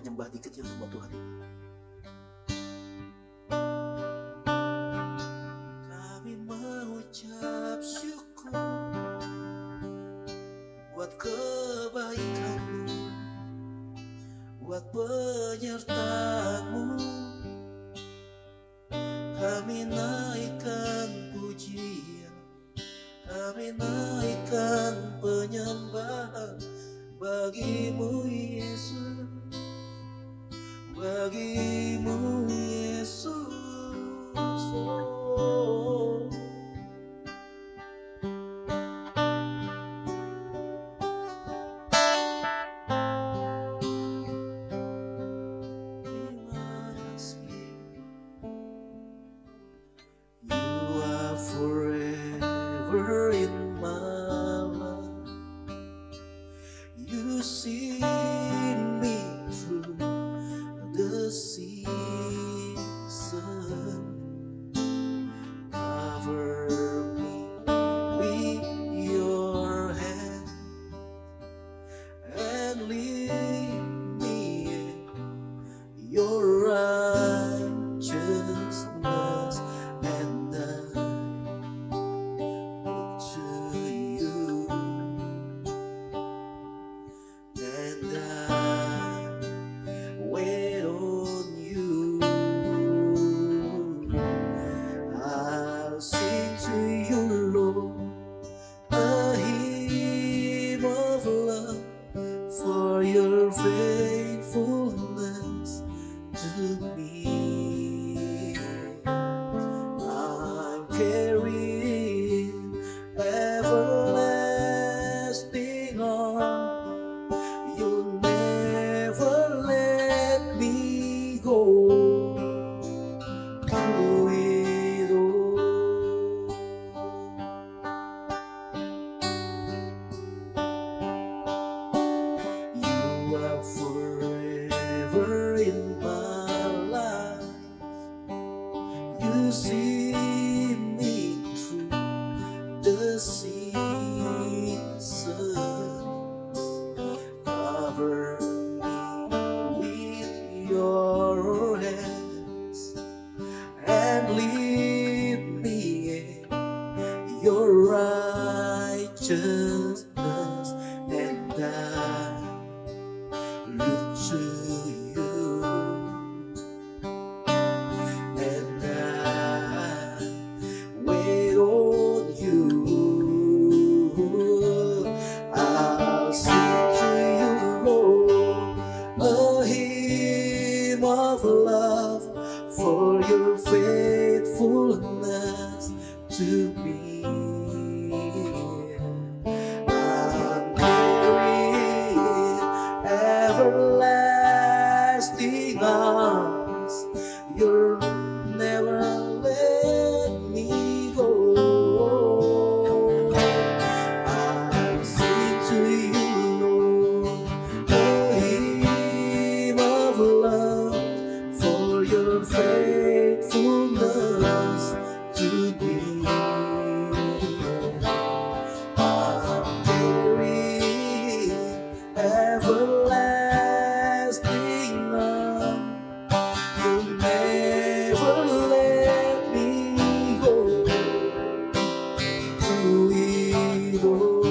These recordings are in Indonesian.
menyembah dikit ya sama Tuhan. Kami mengucap syukur buat kebaikan-Mu, buat penyertaan-Mu. Kami naikkan pujian, kami naikkan penyembahan bagi-Mu Yesus, bagi-Mu Yesus. Oh. Terima kasih. You are forever in my life. You see me through the season. Cover me with your hand and lead me in your righteousness, and I look to you, and I wait on you. I'll sing to you, Lord, a hymn of love for your faithfulness to me. I'm carrying everlasting arms. You'll never let me go. Through it all, you are forever in my life. You see me through the season. Cover me with your hands and lead me in your righteousness, and I look to you, and I wait on you. I'll sing to you, Lord, a hymn of love for your faithfulness to me. I'm carrying everlasting arms. You'll never let me go. I'll sing to you, Lord, a hymn of love for your faithfulness to me. I'm carrying everlasting love. You'll never let me go. Through it all.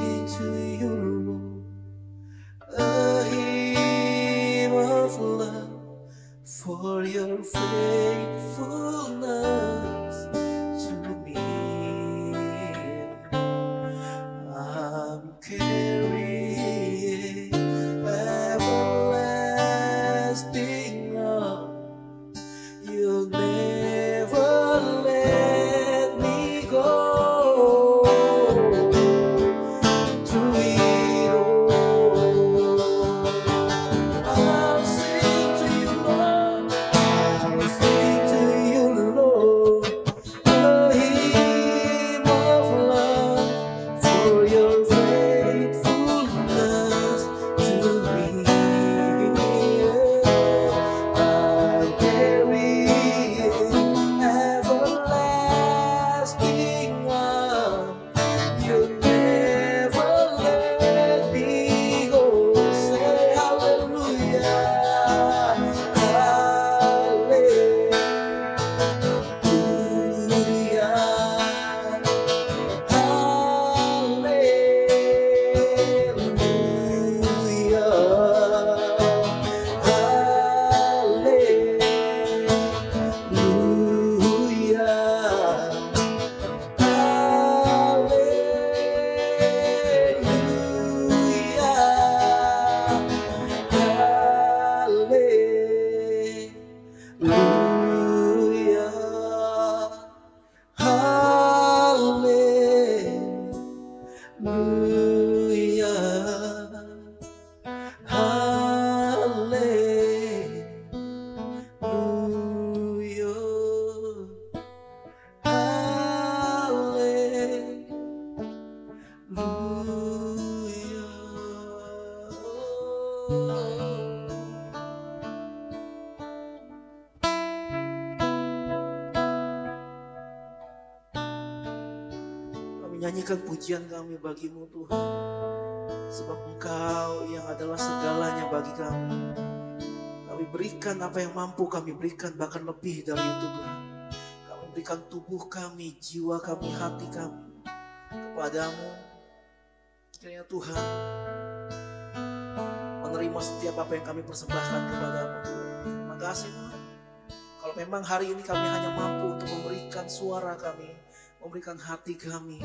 sing to you, Lord, a hymn of love for your faithfulness to me. I'm carrying everlasting love. You'll never let me go. Through it all, I'll sing to you, Lord. I'll sing to you, Lord, a hymn of love for your faithfulness to me. I'm carrying everlasting love. You'll never let me go. Say hallelujah, nyanyikan pujian kami bagimu Tuhan, sebab Engkau yang adalah segalanya bagi kami. Kami berikan apa yang mampu kami berikan, bahkan lebih dari itu Tuhan. Kami berikan tubuh kami, jiwa kami, hati kami kepadamu. Kiranya Tuhan menerima setiap apa yang kami persembahkan kepadamu Tuhan. Terima kasih Tuhan. Kalau memang hari ini kami hanya mampu untuk memberikan suara kami, memberikan hati kami,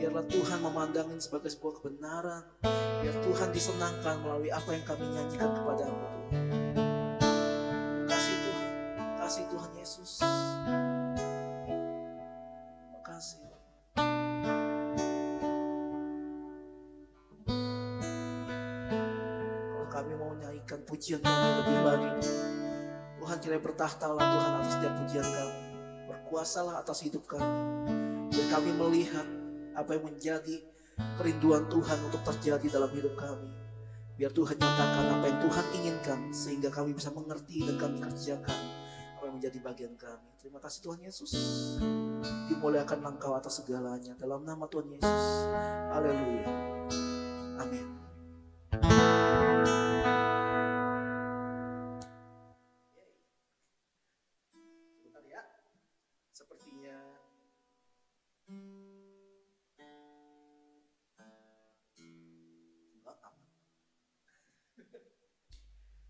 biarlah Tuhan memandangin sebagai sebuah kebenaran. Biar Tuhan disenangkan melalui apa yang kami nyanyikan kepadamu Tuhan. Kasih Tuhan, kasih Tuhan Yesus. Makasih. Kalau kami mau nyanyikan pujian kami lebih lagi, Tuhan kiranya bertahtalah Tuhan atas setiap pujian kami. Berkuasalah atas hidup kami. Dan kami melihat apa yang menjadi kerinduan Tuhan untuk terjadi dalam hidup kami. Biar Tuhan nyatakan apa yang Tuhan inginkan, sehingga kami bisa mengerti dan kami kerjakan apa yang menjadi bagian kami. Terima kasih Tuhan Yesus. Dimuliakan Engkau atas segalanya. Dalam nama Tuhan Yesus. Haleluya. Amin. Sebentar ya. Sepertinya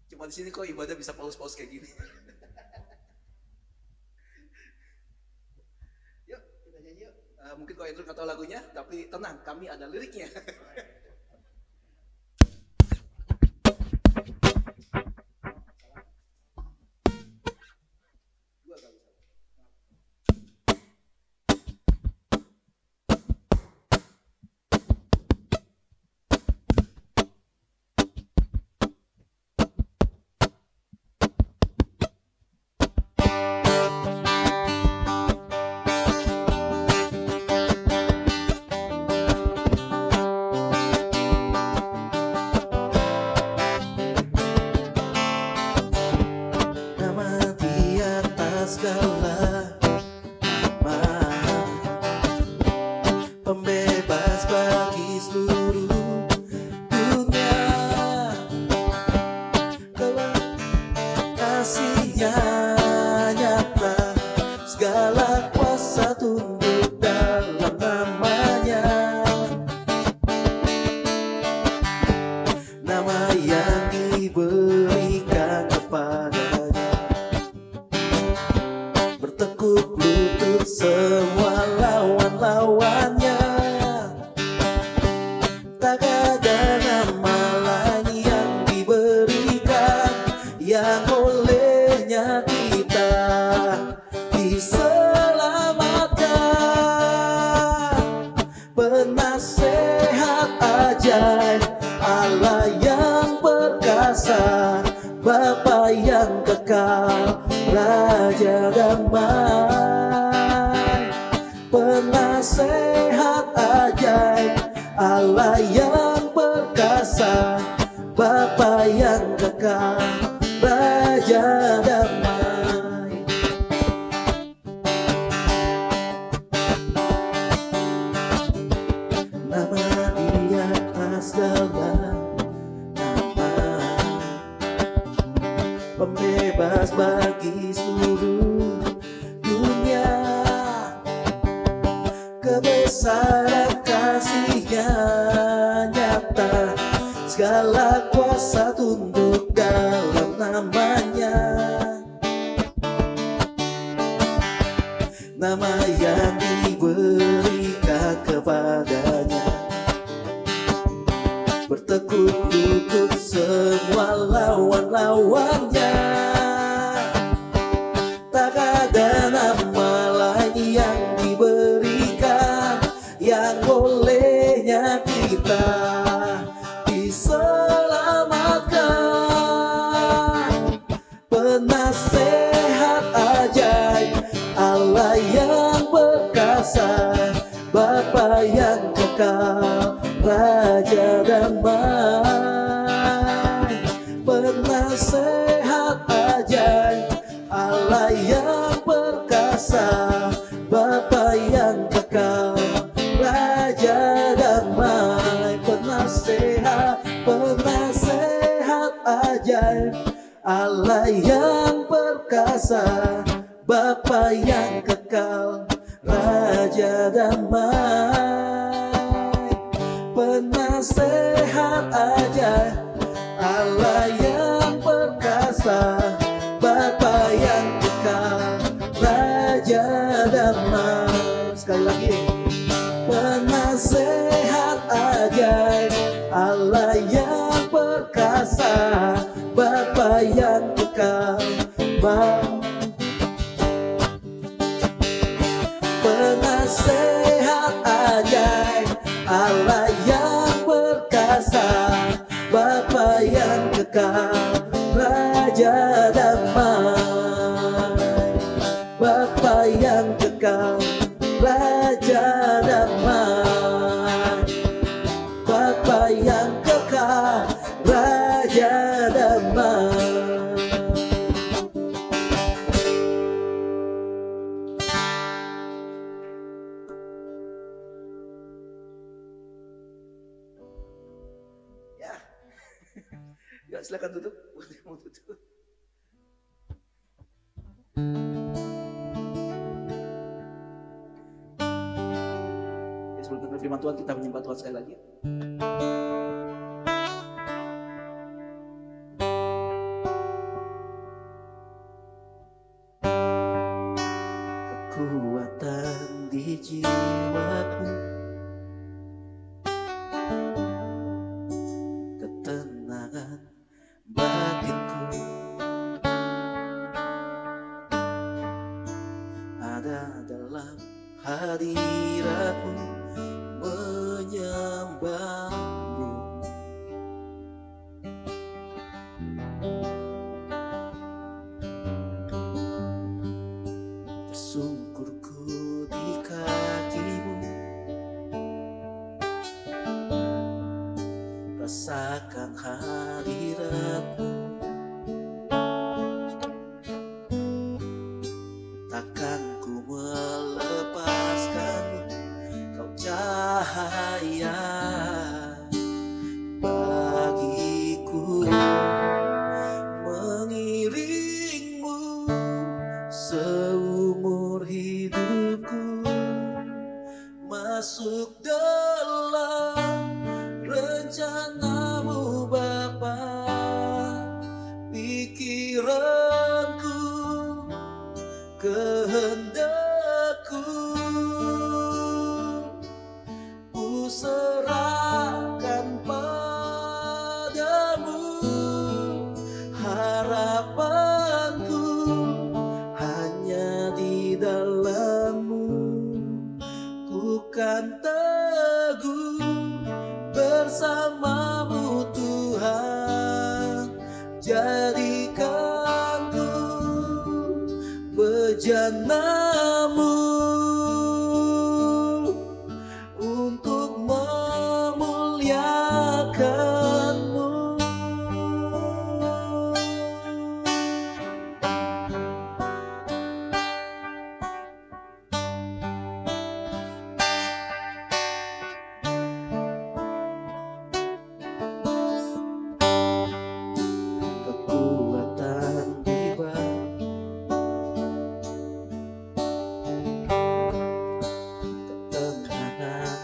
cuma di sini kok ibadah bisa paus-paus kayak gini. Yuk kita nyanyi yuk. Mungkin kok Andrew nggak tahu lagunya, tapi tenang, kami ada liriknya. Tak ada nama lain yang diberikan, yang olehnya kita diselamatkan. Penasehat ajaib, Allah yang perkasa, Bapa yang kekal, Raja damai. Penasehat ajaib, Allah yang perkasa, Bapa yang kekal, Raja damai. Nama di atas segala nama, pembebas bagi seluruh dunia. Kebesaran kasih-Nya nyata, segala kuasa tunduk dalam namanya. Nama yang diberikan kepadanya, bertekuk lutut semua lawan-lawannya. Tak ada nama lain yang diberikan, yang olehnya kita diselamatkan. Penasehat ajaib, Allah yang perkasa, Bapa yang kekal, Raja damai. Penasehat ajaib, Allah yang perkasa, Bapa yang kekal, Raja damai. Penasehat, penasehat ajaib, Allah yang perkasa, Bapa yang kekal, Raja damai. Penasehat ajaib, Allah yang perkasa, Bapa yang kekal, Raja damai. Sekali lagi. Penasehat ajaib, Allah yang perkasa, Bapa yang kekal, penasehat ajaib, Allah yang perkasa, Bapa yang kekal, Raja damai. Bapa yang kekal, Raja damai. Bapa yang kekal, Raja damai. Ya, silakan tutup. Mau tutup. Ya, sebelum kita firman Tuhan, kita menyembah Tuhan sekali lagi. Kekuatan di jiwaku, ketenangan batinku, ada dalam hadiratmu, menyembahmu. Tersungkurku di kakimu, rasakan hadiratmu. Takkan ku melepaskanmu, kau cahaya bagiku. Mengiringmu seumur hidupku, masuk dalam rencanamu Bapa. Pikiranku, kehendakku, ku serahkan bersamamu Tuhan, jadikanku bejanamu untuk memuliakanmu. Kekuatan dibalik ketenangan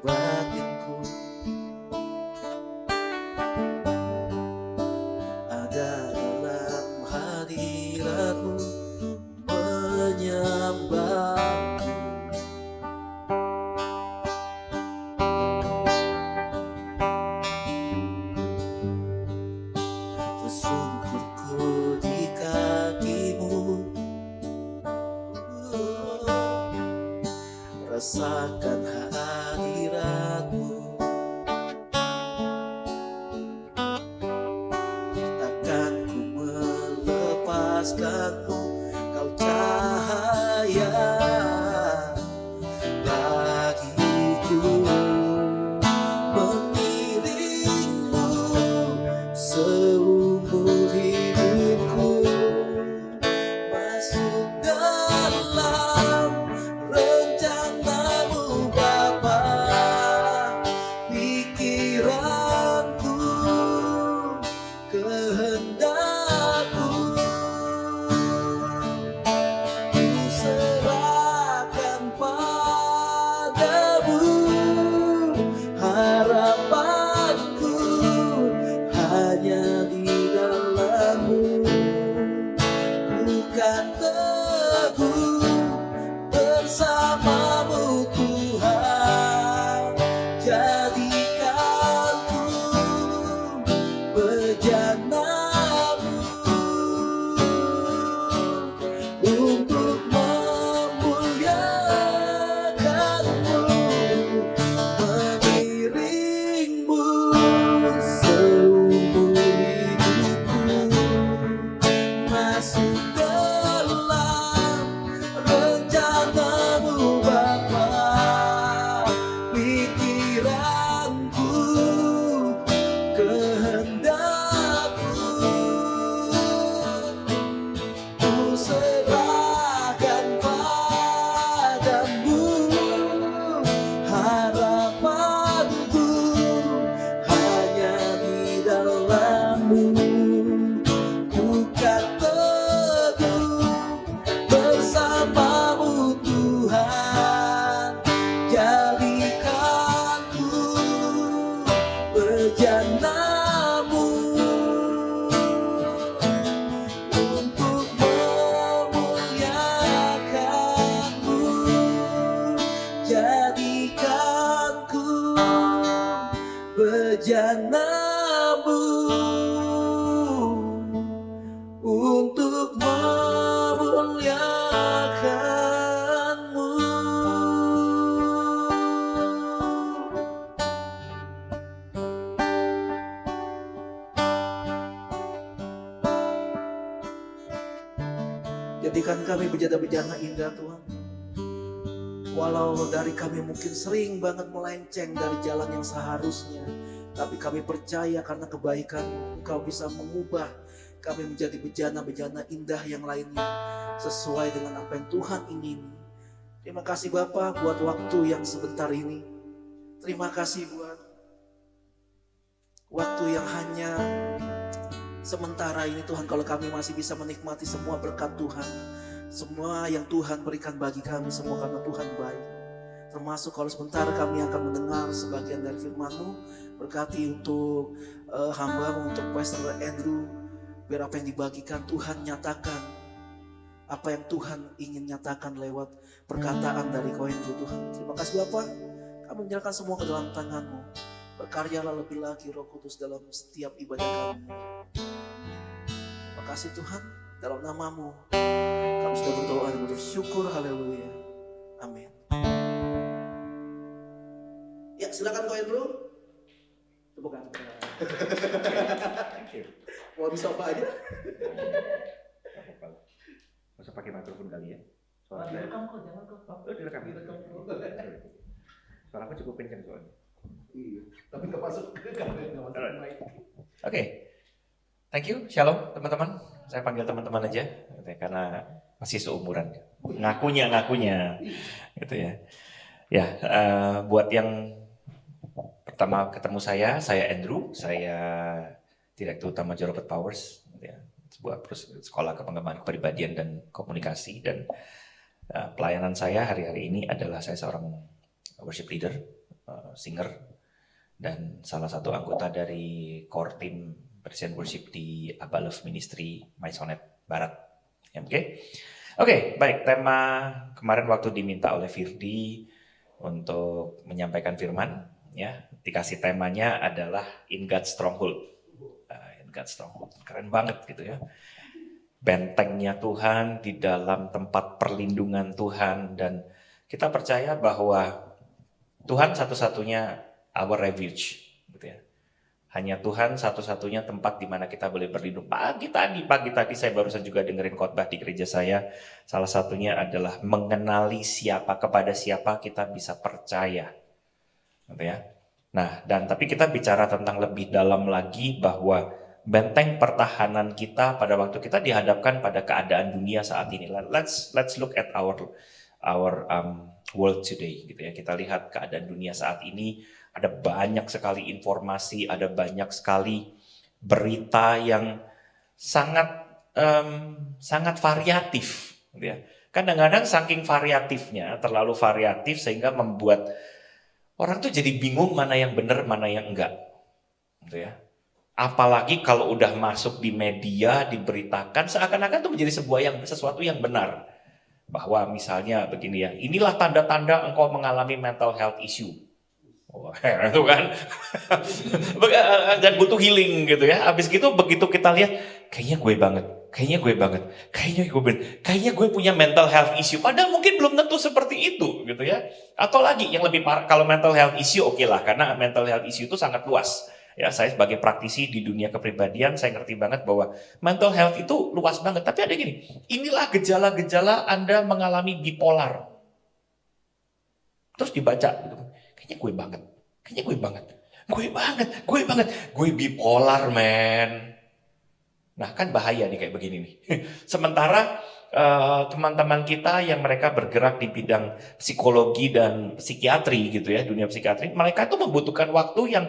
batinku, ada dalam hadiratmu menyembahmu. Tersungkurku di kakimu, rasakan hadiratmu. Takkan ku melepaskanmu, kau cahaya bagiku. Mengiringmu seumur hidupku, masuk dalam rencanamu Bapa. Pikiranku, kehendakku, ku serahkan padamu. Harapanku hanya di dalammu. Ku kan teguh bersamamu Tuhan, jadikanku bejanamu untuk memuliakanmu. Mengiringmu seumur hidupku, masuk dalam rencanamu Bapa. Pikiranku, kehendakku, ku serahkan padamu. Harapanku hanya di dalammu. Ku kan teguh bersamamu Tuhan, jadikanku bejanamu untuk memuliakanmu. Jadikanku bejanamu untuk memuliakanmu. Jadikan kami bejana-bejana indah Tuhan. Walau dari kami mungkin sering banget melenceng dari jalan yang seharusnya, tapi kami percaya karena kebaikan-Mu, Engkau bisa mengubah kami menjadi bejana-bejana indah yang lainnya, sesuai dengan apa yang Tuhan ingini. Terima kasih Bapa buat waktu yang sebentar ini. Terima kasih buat waktu yang hanya sementara ini Tuhan. Kalau kami masih bisa menikmati semua berkat Tuhan, semua yang Tuhan berikan bagi kami, semua karena Tuhan baik. Termasuk kalau sebentar kami akan mendengar sebagian dari firman-Mu. Berkati untuk hamba-Mu, untuk Pastor Andrew. Biar apa yang dibagikan Tuhan nyatakan apa yang Tuhan ingin nyatakan lewat perkataan dari Kau Andrew Tuhan. Terima kasih Bapa. Kami menyerahkan semua ke dalam tangan-Mu. Berkaryalah lebih lagi Roh Kudus dalam setiap ibadah kami. Terima kasih Tuhan, dalam nama-Mu kami sudah berdoa dan bersyukur. Haleluya. Amin. Ya, silakan Ko Andrew. Tepuk tangan. Thank you. Mau di sofa aja. Masa pakai mikrofon kali ya? Direkam kok, jangan kok. Oh, direkam. Suara aku cukup kencang soalnya. Iya, tapi nggak masuk ke kamera, nggak masuk ke mic. Oke, thank you, shalom teman-teman. Saya panggil teman-teman aja, gitu ya, karena masih seumuran. Ngakunya, gitu ya. Ya, buat yang pertama ketemu saya Andrew, saya Direktur Utama Joropet Powers, gitu ya, sebuah sekolah pengembangan kepribadian dan komunikasi. Dan pelayanan saya hari-hari ini adalah saya seorang worship leader, singer, dan salah satu anggota dari core team Presiden Worship di Abba Love Ministry Maisonet Barat. Ya, Oke, baik. Tema kemarin waktu diminta oleh Firdi untuk menyampaikan firman, ya, dikasih temanya adalah In God's Stronghold. In God's Stronghold, keren banget gitu ya. Bentengnya Tuhan di dalam tempat perlindungan Tuhan, dan kita percaya bahwa Tuhan satu-satunya our refuge, gitu ya. Hanya Tuhan satu-satunya tempat di mana kita boleh berlindung. Pagi tadi saya barusan juga dengerin khotbah di gereja saya. Salah satunya adalah mengenali kepada siapa kita bisa percaya, gitu ya. Nah, tapi kita bicara tentang lebih dalam lagi bahwa benteng pertahanan kita pada waktu kita dihadapkan pada keadaan dunia saat ini. Let's look at our world today, gitu ya. Kita lihat keadaan dunia saat ini. Ada banyak sekali informasi, ada banyak sekali berita yang sangat variatif, gitu ya. Kadang-kadang saking variatifnya, terlalu variatif sehingga membuat orang tuh jadi bingung mana yang benar, mana yang enggak, gitu ya. Apalagi kalau udah masuk di media, diberitakan seakan-akan itu menjadi sesuatu yang benar. Bahwa misalnya begini ya, inilah tanda-tanda engkau mengalami mental health issue. Wah, itu kan. Dan butuh healing gitu ya. Habis gitu begitu kita lihat, kayaknya gue banget, kayaknya gue punya mental health issue. Padahal mungkin belum tentu seperti itu gitu ya. Atau lagi yang lebih parah, kalau mental health issue oke lah, karena mental health issue itu sangat luas. Ya, saya sebagai praktisi di dunia kepribadian, saya ngerti banget bahwa mental health itu luas banget. Tapi ada gini, inilah gejala-gejala Anda mengalami bipolar. Terus dibaca gitu. Kayaknya gue banget. Gue bipolar, men. Nah, kan bahaya nih kayak begini nih. Sementara teman-teman kita yang mereka bergerak di bidang psikologi dan psikiatri gitu ya, dunia psikiatri, mereka itu membutuhkan waktu yang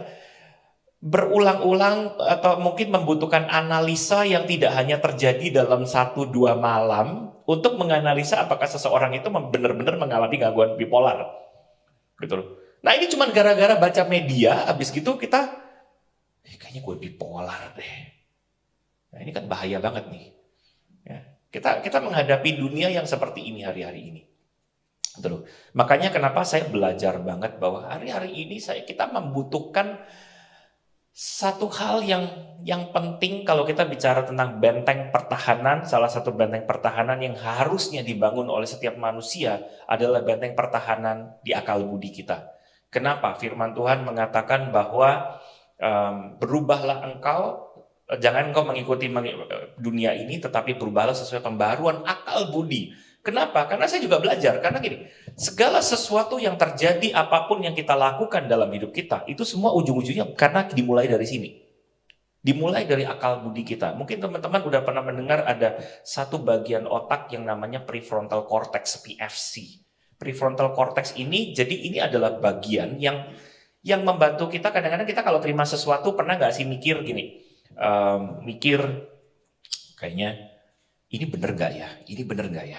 berulang-ulang atau mungkin membutuhkan analisa yang tidak hanya terjadi dalam 1-2 malam untuk menganalisa apakah seseorang itu benar-benar mengalami gangguan bipolar. Gitu loh. Nah, ini cuma gara-gara baca media, habis gitu kita kayaknya gue bipolar deh. Nah, ini kan bahaya banget nih. Ya, kita menghadapi dunia yang seperti ini hari-hari ini. Gitu loh. Makanya kenapa saya belajar banget bahwa hari-hari ini kita membutuhkan satu hal yang penting kalau kita bicara tentang benteng pertahanan. Salah satu benteng pertahanan yang harusnya dibangun oleh setiap manusia adalah benteng pertahanan di akal budi kita. Kenapa? Firman Tuhan mengatakan bahwa berubahlah engkau, jangan engkau mengikuti dunia ini, tetapi berubahlah sesuai pembaruan akal budi. Kenapa? Karena saya juga belajar. Karena gini, segala sesuatu yang terjadi, apapun yang kita lakukan dalam hidup kita, itu semua ujung-ujungnya karena dimulai dari sini. Dimulai dari akal budi kita. Mungkin teman-teman udah pernah mendengar ada satu bagian otak yang namanya prefrontal cortex, PFC. Prefrontal cortex ini, jadi ini adalah bagian yang membantu kita. Kadang-kadang kita kalau terima sesuatu, pernah nggak sih mikir gini, kayaknya ini bener nggak ya, ini bener nggak ya.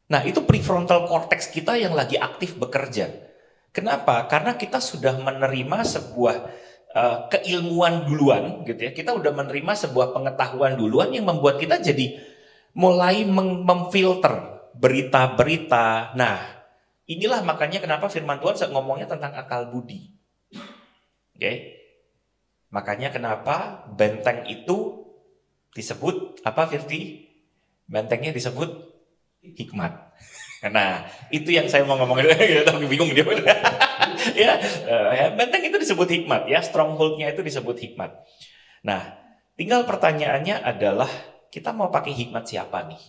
Nah, itu prefrontal cortex kita yang lagi aktif bekerja. Kenapa? Karena kita sudah menerima sebuah keilmuan duluan, gitu ya. Kita udah menerima sebuah pengetahuan duluan yang membuat kita jadi mulai memfilter berita-berita. Nah, inilah makanya kenapa firman Tuhan ngomongnya tentang akal budi. Oke? Makanya kenapa benteng itu disebut apa, Firti? Bentengnya disebut hikmat. Nah, itu yang saya mau ngomongin, tapi bingung dia. Benteng itu disebut hikmat ya, stronghold-nya itu disebut hikmat. Nah, tinggal pertanyaannya adalah kita mau pakai hikmat siapa nih?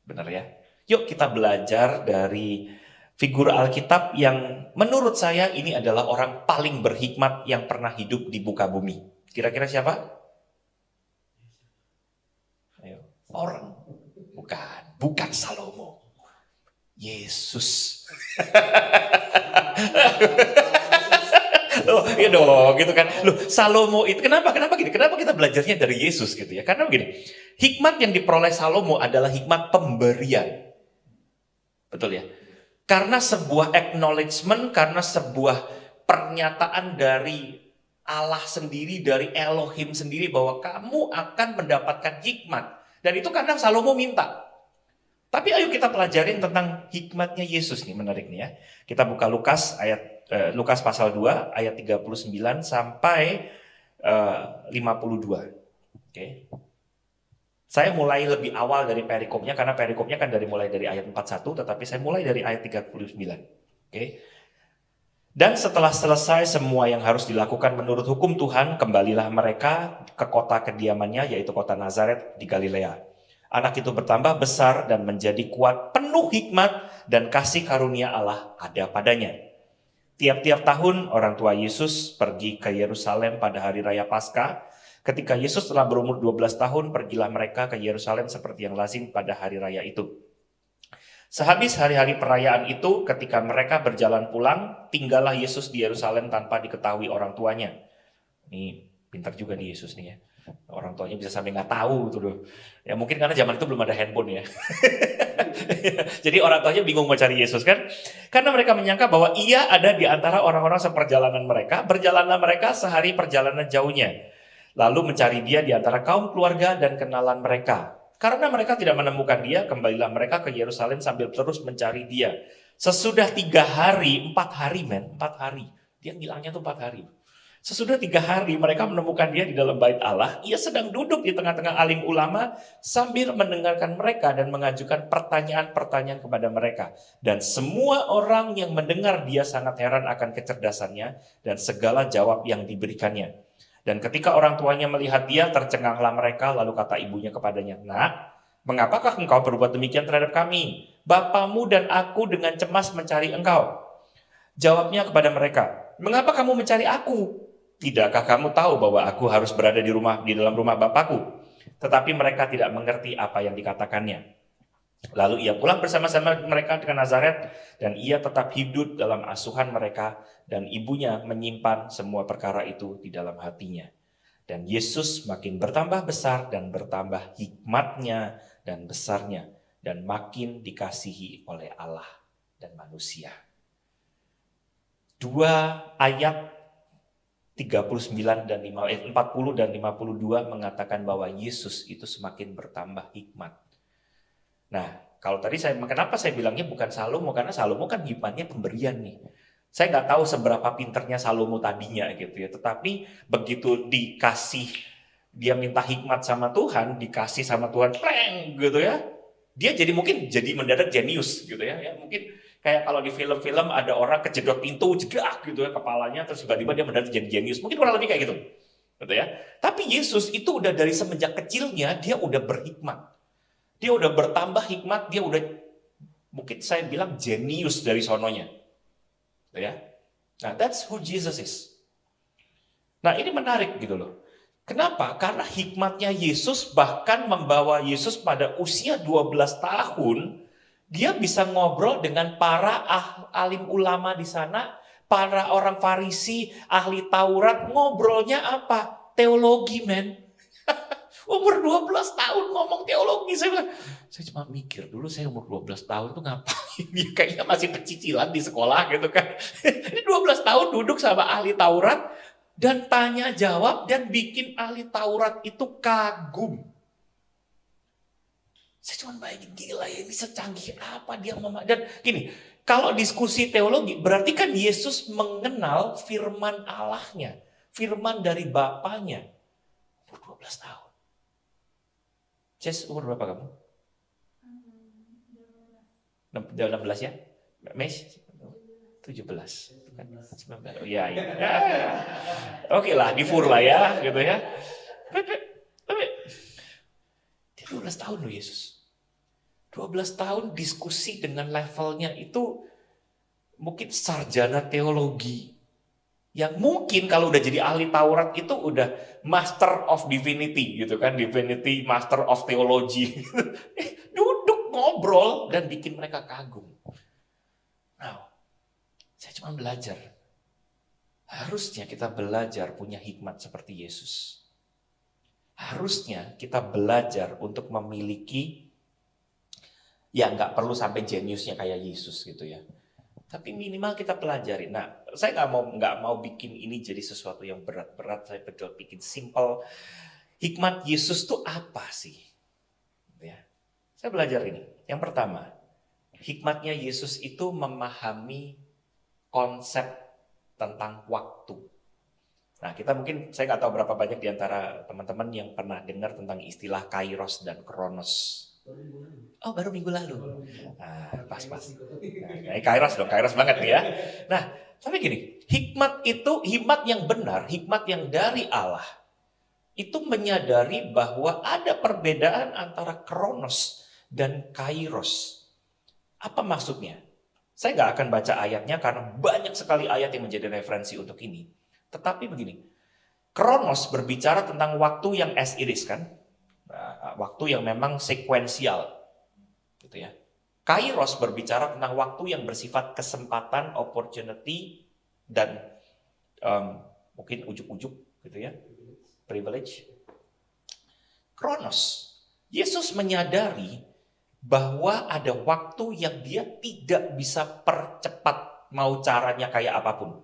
Benar ya? Yuk kita belajar dari figur Alkitab yang menurut saya ini adalah orang paling berhikmat yang pernah hidup di muka bumi. Kira-kira siapa? Ayo. Orang. Bukan Salomo. Yesus. Oh iya dong gitu kan. Loh Salomo itu kenapa gini? Kenapa kita belajarnya dari Yesus gitu ya? Karena begini, hikmat yang diperoleh Salomo adalah hikmat pemberian. Betul ya? Karena sebuah acknowledgement, karena sebuah pernyataan dari Allah sendiri, dari Elohim sendiri bahwa kamu akan mendapatkan hikmat. Dan itu karena Salomo minta. Tapi ayo kita pelajarin tentang hikmatnya Yesus nih, menarik nih ya. Kita buka Lukas pasal 2 ayat 39 sampai 52. Oke. Saya mulai lebih awal dari perikopnya karena perikopnya kan mulai dari ayat 41, tetapi saya mulai dari ayat 39. Oke. Dan setelah selesai semua yang harus dilakukan menurut hukum Tuhan, kembalilah mereka ke kota kediamannya, yaitu kota Nazaret di Galilea. Anak itu bertambah besar dan menjadi kuat, penuh hikmat dan kasih karunia Allah ada padanya. Tiap-tiap tahun orang tua Yesus pergi ke Yerusalem pada hari raya Paskah. Ketika Yesus telah berumur 12 tahun, pergilah mereka ke Yerusalem seperti yang lazim pada hari raya itu. Sehabis hari-hari perayaan itu, ketika mereka berjalan pulang, tinggallah Yesus di Yerusalem tanpa diketahui orang tuanya. Ini pintar juga nih Yesus nih ya. Orang tuanya bisa sampai nggak tahu gitu loh. Ya mungkin karena zaman itu belum ada handphone ya. Jadi orang tuanya bingung mau cari Yesus kan. Karena mereka menyangka bahwa ia ada di antara orang-orang seperjalanan mereka. Berjalanlah mereka sehari perjalanan jauhnya. Lalu mencari dia di antara kaum keluarga dan kenalan mereka. Karena mereka tidak menemukan dia, kembalilah mereka ke Yerusalem sambil terus mencari dia. Sesudah 3 hari, 4 hari. Dia ngilangnya tuh 4 hari. Sesudah 3 hari mereka menemukan dia di dalam bait Allah. Ia sedang duduk di tengah-tengah alim ulama sambil mendengarkan mereka dan mengajukan pertanyaan-pertanyaan kepada mereka. Dan semua orang yang mendengar dia sangat heran akan kecerdasannya dan segala jawab yang diberikannya. Dan ketika orang tuanya melihat dia, tercenganglah mereka, lalu kata ibunya kepadanya, "Nak, mengapakah engkau berbuat demikian terhadap kami? Bapamu dan aku dengan cemas mencari engkau." Jawabnya kepada mereka, "Mengapa kamu mencari aku? Tidakkah kamu tahu bahwa aku harus berada di dalam rumah Bapakku?" Tetapi mereka tidak mengerti apa yang dikatakannya. Lalu ia pulang bersama-sama mereka ke Nazaret, dan ia tetap hidup dalam asuhan mereka, dan ibunya menyimpan semua perkara itu di dalam hatinya. Dan Yesus makin bertambah besar dan bertambah hikmatnya dan besarnya, dan makin dikasihi oleh Allah dan manusia. 2 ayat 39 dan 40 dan 52 mengatakan bahwa Yesus itu semakin bertambah hikmat. Nah, kalau tadi kenapa saya bilangnya bukan Salomo? Karena Salomo kan hikmatnya pemberian nih. Saya nggak tahu seberapa pinternya Salomo tadinya gitu ya. Tetapi begitu dia minta hikmat sama Tuhan, dikasih sama Tuhan, pleng gitu ya. Dia mungkin jadi mendadak jenius gitu ya. Mungkin kayak kalau di film-film ada orang kejedot pintu, jedak gitu ya kepalanya, terus tiba-tiba dia mendadak jadi jenius. Mungkin kurang lebih kayak gitu. Gitu ya. Tapi Yesus itu udah dari semenjak kecilnya, dia udah berhikmat. Dia udah bertambah hikmat, dia udah mungkin saya bilang jenius dari sononya. Gitu ya. Nah, that's who Jesus is. Nah, ini menarik gitu loh. Kenapa? Karena hikmatnya Yesus bahkan membawa Yesus pada usia 12 tahun, dia bisa ngobrol dengan para alim ulama di sana, para orang Farisi, ahli Taurat, ngobrolnya apa? Teologi, men. Umur 12 tahun ngomong teologi. Saya cuma mikir dulu, saya umur 12 tahun itu ngapain? Dia kayaknya masih pecicilan di sekolah gitu kan. Ini 12 tahun duduk sama ahli Taurat dan tanya jawab dan bikin ahli Taurat itu kagum. Saya cuma bayangin, gila ya, ini secanggih apa dia dan gini, kalau diskusi teologi berarti kan Yesus mengenal firman Allahnya, firman dari Bapaknya. Umur 12 tahun. Jess, umur berapa kamu? 16 ya? Mes? 17. 19. Oh, iya. Oke lah, di Fur lah ya, gitu ya. Tapi dia 12 tahun loh Yesus. 12 tahun diskusi dengan levelnya itu mungkin sarjana teologi. Yang mungkin kalau udah jadi ahli Taurat itu udah master of divinity gitu kan, divinity master of theology. Duduk ngobrol dan bikin mereka kagum. Nah, saya cuma belajar. Harusnya kita belajar punya hikmat seperti Yesus. Harusnya kita belajar untuk memiliki, ya nggak perlu sampai jeniusnya kayak Yesus gitu ya. Tapi minimal kita pelajari. Nah, saya nggak mau bikin ini jadi sesuatu yang berat-berat. Saya betul bikin simple. Hikmat Yesus itu apa sih? Ya, saya belajar ini. Yang pertama, hikmatnya Yesus itu memahami konsep tentang waktu. Nah, kita mungkin, saya nggak tahu berapa banyak di antara teman-teman yang pernah dengar tentang istilah kairos dan kronos. Oh, baru minggu lalu. Nah, pas. Nah, kairos banget ya. Nah, tapi gini, hikmat yang benar, hikmat yang dari Allah, itu menyadari bahwa ada perbedaan antara kronos dan kairos. Apa maksudnya? Saya nggak akan baca ayatnya karena banyak sekali ayat yang menjadi referensi untuk ini. Tetapi begini, kronos berbicara tentang waktu yang as it is kan? Waktu yang memang sekuensial, gitu ya. Kairos berbicara tentang waktu yang bersifat kesempatan, opportunity, dan mungkin ujuk-ujuk, gitu ya, privilege. Kronos, Yesus menyadari bahwa ada waktu yang dia tidak bisa percepat, mau caranya kayak apapun.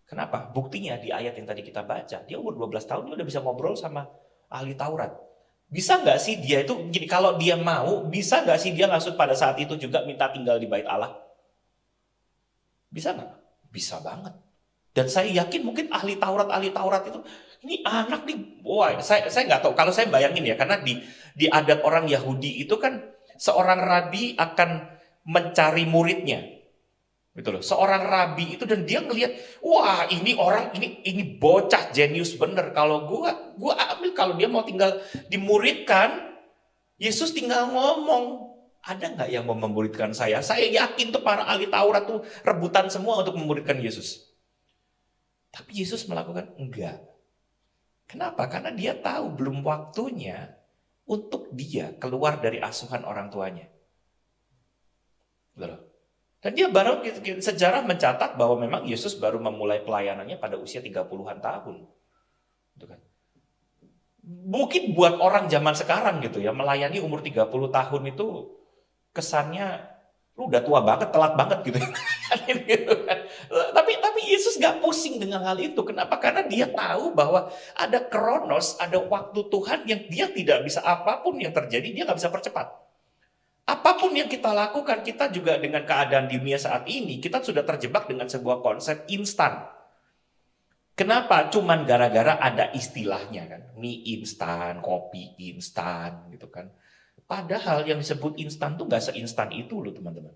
Kenapa? Buktinya di ayat yang tadi kita baca, dia umur 12 tahun dia udah bisa ngobrol sama ahli Taurat. Bisa nggak sih dia itu, jadi kalau dia mau, bisa nggak sih dia langsung pada saat itu juga minta tinggal di bait Allah? Bisa nggak? Bisa banget. Dan saya yakin mungkin ahli Taurat itu, ini anak nih, wah, saya nggak tahu. Kalau saya bayangin ya, karena di adat orang Yahudi itu kan seorang rabi akan mencari muridnya. Gitu loh. Seorang rabi itu dan dia ngelihat, wah ini orang ini bocah jenius bener. Kalau gua ambil, kalau dia mau tinggal dimuridkan, Yesus tinggal ngomong, ada nggak yang mau memuridkan saya? Saya yakin tuh para ahli Taurat tuh rebutan semua untuk memuridkan Yesus. Tapi Yesus melakukan enggak. Kenapa? Karena dia tahu belum waktunya untuk dia keluar dari asuhan orang tuanya. Gitu loh. Dan dia baru, sejarah mencatat bahwa memang Yesus baru memulai pelayanannya pada usia 30-an tahun. Gitu kan. Mungkin buat orang zaman sekarang gitu ya, melayani umur 30 tahun itu kesannya lu udah tua banget, telat banget gitu. Gitu kan. Tapi Yesus gak pusing dengan hal itu. Kenapa? Karena dia tahu bahwa ada kronos, ada waktu Tuhan yang dia tidak bisa, apapun yang terjadi dia gak bisa percepat. Apapun yang kita lakukan, kita juga dengan keadaan dunia saat ini, kita sudah terjebak dengan sebuah konsep instan. Kenapa? Cuman gara-gara ada istilahnya kan, mie instan, kopi instan gitu kan. Padahal yang disebut instan tuh gak seinstan itu loh teman-teman.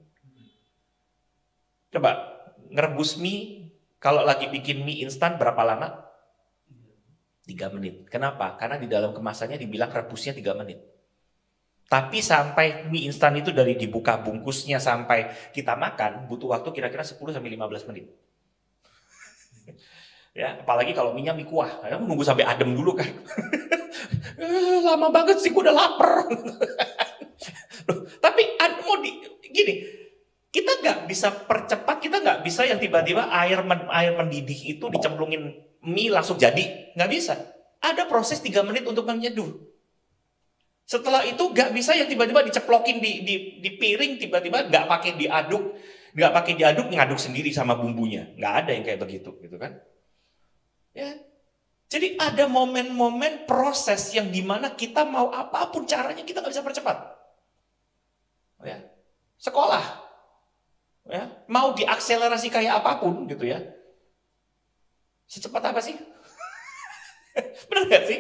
Coba ngerebus mie, kalau lagi bikin mie instan berapa lama? 3 menit. Kenapa? Karena di dalam kemasannya dibilang rebusnya 3 menit. Tapi sampai mie instan itu dari dibuka bungkusnya sampai kita makan butuh waktu kira-kira 10-15 menit. Ya, apalagi kalau mie kuah, ya, nunggu sampai adem dulu kan. Lama banget sih, gue udah lapar. Tapi gini, kita nggak bisa percepat, kita nggak bisa yang tiba-tiba air mendidih itu dicemplungin mie langsung jadi, nggak bisa. Ada proses 3 menit untuk menyeduh. Setelah itu nggak bisa yang tiba-tiba diceplokin di piring, tiba-tiba nggak pakai diaduk, ngaduk sendiri sama bumbunya. Nggak ada yang kayak begitu, gitu kan? Ya. Jadi ada momen-momen proses yang dimana kita mau apapun caranya kita nggak bisa percepat. Ya. Sekolah, ya, mau diakselerasi kayak apapun, gitu ya. Secepat apa sih? Benar nggak sih?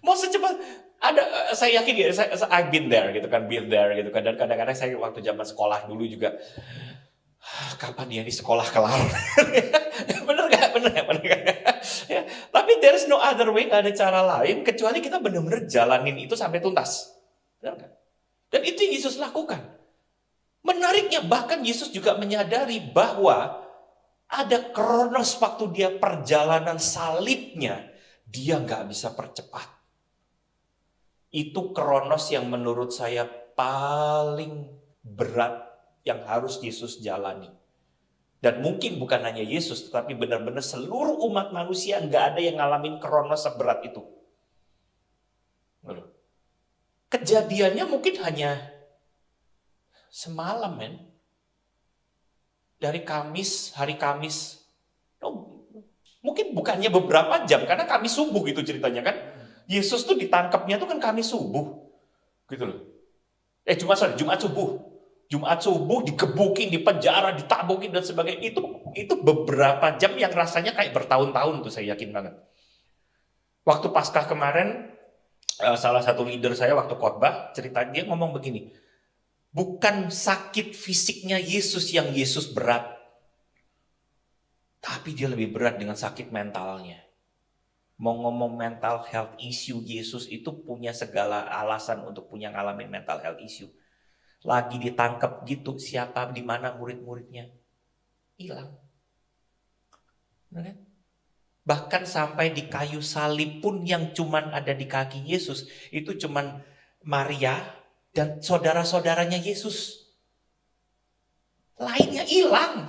Mau secepat saya yakin ya, I've been there gitu kan, dan kadang-kadang saya waktu zaman sekolah dulu juga kapan dia di sekolah kelar? Bener gak? Ya, tapi there is no other way, gak ada cara lain kecuali kita benar-benar jalanin itu sampai tuntas. Benar gak? Dan itu yang Yesus lakukan. Menariknya bahkan Yesus juga menyadari bahwa ada kronos waktu dia perjalanan salibnya, dia gak bisa percepat. Itu kronos yang menurut saya paling berat yang harus Yesus jalani. Dan mungkin bukan hanya Yesus, tetapi benar-benar seluruh umat manusia nggak ada yang ngalamin kronos seberat itu. Kejadiannya mungkin hanya semalam, men. Dari hari Kamis. Mungkin bukannya beberapa jam, karena Kamis subuh gitu ceritanya kan. Yesus tuh ditangkapnya tuh kan Kamis subuh. Gitu loh. Jumat subuh. Jumat subuh digebukin, dipenjara, ditabokin dan sebagainya. Itu beberapa jam yang rasanya kayak bertahun-tahun tuh, saya yakin banget. Waktu Paskah kemarin, salah satu leader saya waktu khotbah cerita, dia ngomong begini, bukan sakit fisiknya Yesus yang Yesus berat, tapi dia lebih berat dengan sakit mentalnya. Mau ngomong mental health issue, Yesus itu punya segala alasan untuk punya ngalamin mental health issue. Lagi ditangkap gitu, siapa di mana murid-muridnya hilang. Bahkan sampai di kayu salib pun yang cuman ada di kaki Yesus itu cuman Maria dan saudara-saudaranya Yesus. Lainnya hilang.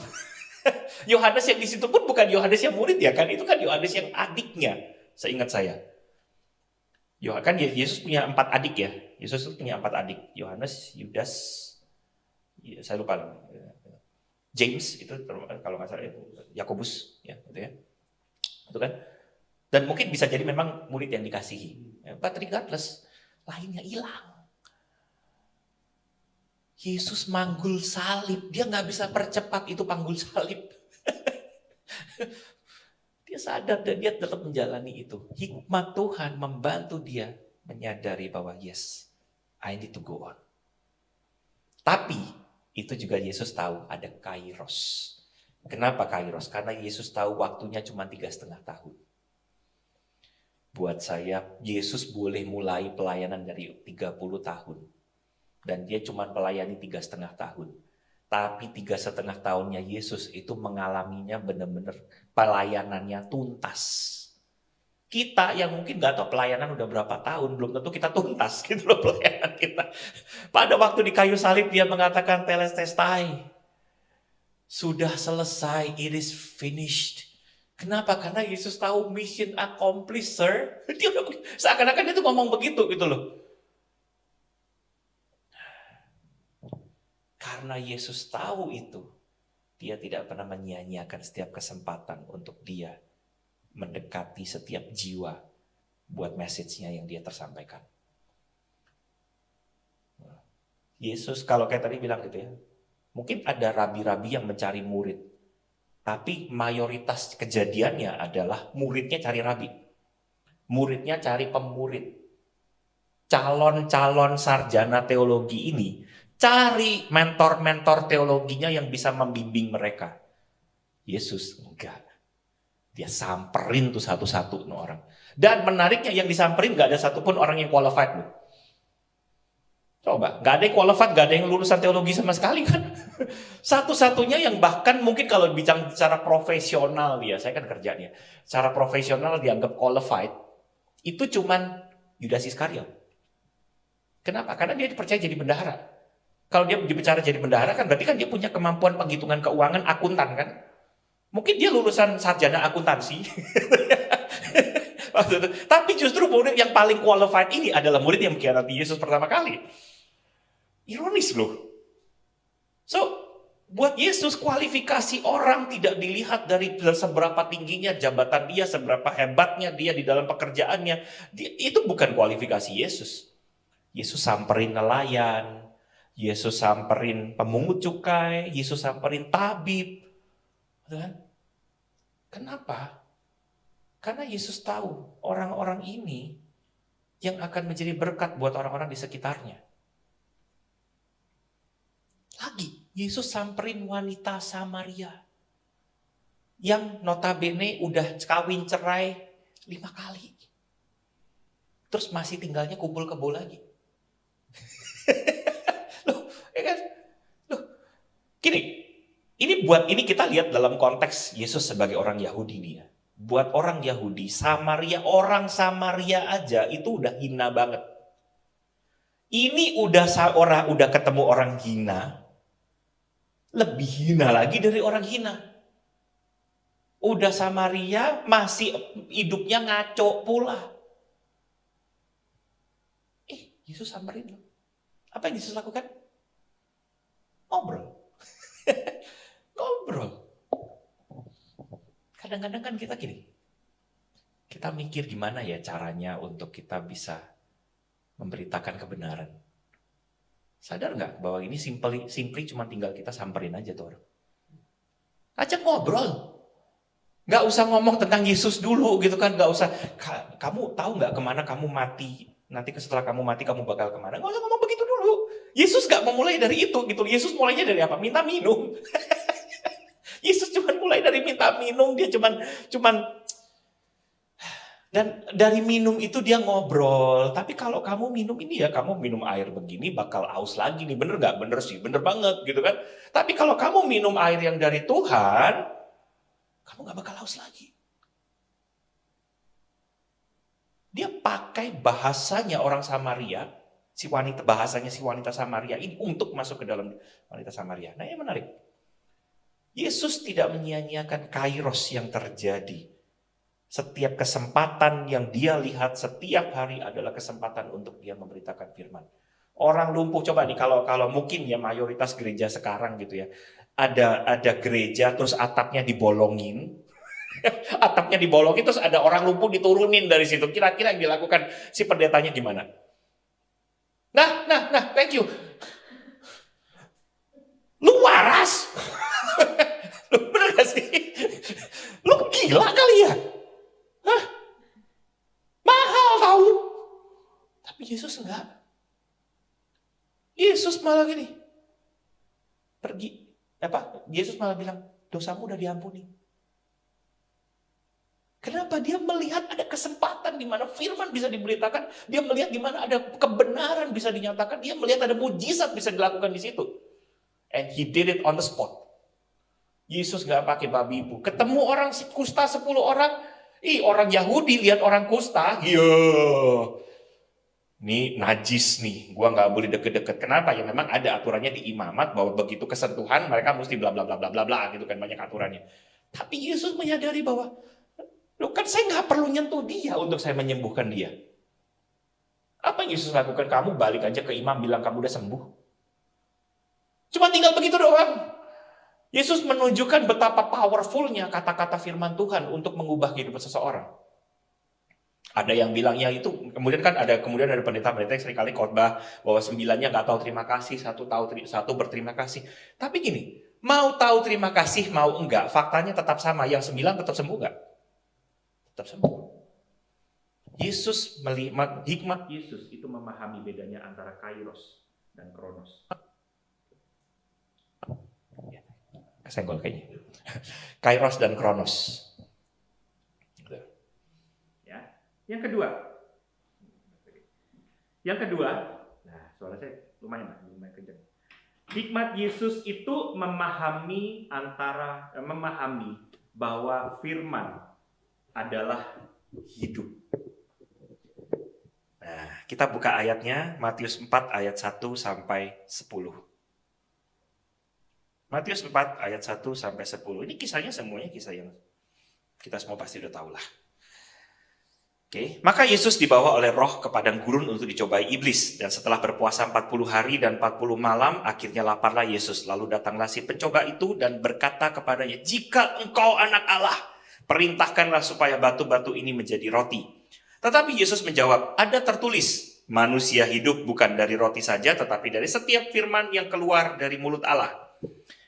Yohanes yang di situ pun bukan Yohanes yang murid ya kan, itu kan Yohanes yang adiknya, seingat saya. Kan Yesus punya 4 adik ya. Yesus itu punya 4 adik. Yohanes, Yudas, saya lupa. James itu kalau nggak salah, Yakobus ya, gitu ya. Itu kan. Dan mungkin bisa jadi memang murid yang dikasihi. But regardless, lainnya hilang. Yesus manggul salib, dia nggak bisa percepat itu panggul salib. Dia sadar dan dia tetap menjalani itu. Hikmat Tuhan membantu dia menyadari bahwa yes, I need to go on. Tapi itu juga Yesus tahu ada kairos. Kenapa kairos? Karena Yesus tahu waktunya cuma 3,5 tahun. Buat saya, Yesus boleh mulai pelayanan dari 30 tahun. Dan dia cuma melayani 3,5 tahun. Tapi 3,5 tahunnya Yesus itu mengalaminya benar-benar pelayanannya tuntas. Kita yang mungkin gak tahu pelayanan udah berapa tahun, belum tentu kita tuntas gitu loh pelayanan kita. Pada waktu di kayu salib dia mengatakan telestai, sudah selesai, it is finished. Kenapa? Karena Yesus tahu mission accomplished, sir. Dia udah, seakan-akan dia tuh ngomong begitu gitu loh. Karena Yesus tahu itu, dia tidak pernah menyia-nyiakan setiap kesempatan untuk dia mendekati setiap jiwa buat message-nya yang dia tersampaikan. Yesus kalau kayak tadi bilang gitu ya, mungkin ada rabi-rabi yang mencari murid, tapi mayoritas kejadiannya adalah muridnya cari rabi, muridnya cari pemurid. Calon-calon sarjana teologi ini cari mentor-mentor teologinya yang bisa membimbing mereka. Yesus enggak. Dia samperin tuh satu-satu orang. Dan menariknya yang disamperin gak ada satupun orang yang qualified loh. Coba, gak ada yang qualified, gak ada yang lulusan teologi sama sekali kan. Satu-satunya yang bahkan mungkin kalau bicara secara profesional ya, saya kan kerjanya. Secara profesional dianggap qualified, itu cuman Yudas Iskariot. Kenapa? Karena dia dipercaya jadi bendahara. Kalau dia bicara jadi bendahara kan berarti kan dia punya kemampuan penghitungan keuangan, akuntan kan. Mungkin dia lulusan sarjana akuntansi. Tapi justru murid yang paling qualified ini adalah murid yang mengkhianati Yesus pertama kali. Ironis loh. So, buat Yesus kualifikasi orang tidak dilihat dari seberapa tingginya jabatan dia, seberapa hebatnya dia di dalam pekerjaannya. Itu bukan kualifikasi Yesus. Yesus samperin nelayan, Yesus samperin pemungut cukai, Yesus samperin tabib. Kenapa? Karena Yesus tahu orang-orang ini yang akan menjadi berkat buat orang-orang di sekitarnya. Lagi, Yesus samperin wanita Samaria yang notabene udah kawin cerai 5 kali. Terus masih tinggalnya kumpul kebo lagi. Loh, ya kan? Loh, gini, ini kita lihat dalam konteks Yesus sebagai orang Yahudi nih ya. Buat orang Yahudi, orang Samaria aja itu udah hina banget. Ini udah ketemu orang hina, lebih hina lagi dari orang hina. Udah Samaria masih hidupnya ngaco pula. Yesus samperin loh. Apa yang Yesus lakukan? Ngobrol. Ngobrol. Kadang-kadang kan kita gini. Kita mikir gimana ya caranya untuk kita bisa memberitakan kebenaran. Sadar nggak bahwa ini simply cuma tinggal kita samperin aja tuh orang. Ajak ngobrol. Nggak usah ngomong tentang Yesus dulu gitu kan. Nggak usah, kamu tahu nggak kemana kamu mati. Nanti setelah kamu mati kamu bakal kemana. Nggak usah ngomong begitu dulu. Yesus nggak memulai dari itu gitu. Yesus mulainya dari apa? Minta minum. Yesus cuma mulai dari minta minum. Dia cuman dan dari minum itu dia ngobrol. Tapi kalau kamu minum ini ya, kamu minum air begini bakal aus lagi nih. Bener nggak? Bener sih, bener banget gitu kan. Tapi kalau kamu minum air yang dari Tuhan, kamu nggak bakal haus lagi. Dia pakai bahasanya orang Samaria, bahasanya si wanita Samaria ini untuk masuk ke dalam wanita Samaria. Nah, ini menarik. Yesus tidak menyia-nyiakan kairos yang terjadi. Setiap kesempatan yang dia lihat setiap hari adalah kesempatan untuk dia memberitakan firman. Orang lumpuh, coba nih kalau mungkin ya mayoritas gereja sekarang gitu ya. Ada gereja terus atapnya dibolongin. Atapnya dibolongin terus ada orang lumpuh diturunin dari situ. Kira-kira yang dilakukan si pendetanya gimana? Nah, thank you. Lu waras? Lu bener gak sih? Lu gila kali ya? Hah? Mahal tahu. Tapi Yesus enggak. Yesus malah gini. Pergi. Yesus malah bilang, dosamu udah diampuni. Kenapa? Dia melihat ada kesempatan di mana firman bisa diberitakan. Dia melihat di mana ada kebenaran bisa dinyatakan. Dia melihat ada mujizat bisa dilakukan di situ. And he did it on the spot. Yesus gak pakai babi ibu. Ketemu orang kusta 10 orang. Orang Yahudi lihat orang kusta. Ini najis nih. Gua gak boleh deket-deket. Kenapa? Ya memang ada aturannya di imamat. Bahwa begitu kesentuhan mereka mesti bla bla bla bla bla bla gitu kan, banyak aturannya. Tapi Yesus menyadari bahwa loh kan saya gak perlu nyentuh dia untuk saya menyembuhkan dia. Apa yang Yesus lakukan? Kamu balik aja ke imam bilang kamu udah sembuh. Cuma tinggal begitu doang. Yesus menunjukkan betapa powerfulnya kata-kata firman Tuhan untuk mengubah kehidupan seseorang. Ada yang bilang ya itu, kemudian ada pendeta-pendeta yang seringkali khotbah bahwa 9-nya nggak tahu terima kasih, satu berterima kasih. Tapi gini, mau tahu terima kasih mau enggak, faktanya tetap sama. Yang 9 tetap sembuh enggak? Tetap sembuh. Hikmat Yesus itu memahami bedanya antara kairos dan kronos. Kesenggol kayaknya. Kairos dan kronos. Ya. Yang kedua, nah suara saya lumayan kencang. Hikmat Yesus itu memahami bahwa firman adalah hidup. Nah, kita buka ayatnya Matius 4 ayat 1 sampai 10. Matius 4 ayat 1 sampai 10. Ini kisahnya semuanya kisah yang kita semua pasti udah tahu lah. Oke. Maka Yesus dibawa oleh Roh ke padang gurun untuk dicobai iblis. Dan setelah berpuasa 40 hari dan 40 malam, akhirnya laparlah Yesus. Lalu datanglah si pencoba itu dan berkata kepadanya, "Jika engkau anak Allah, perintahkanlah supaya batu-batu ini menjadi roti." Tetapi Yesus menjawab, "Ada tertulis, manusia hidup bukan dari roti saja, tetapi dari setiap firman yang keluar dari mulut Allah."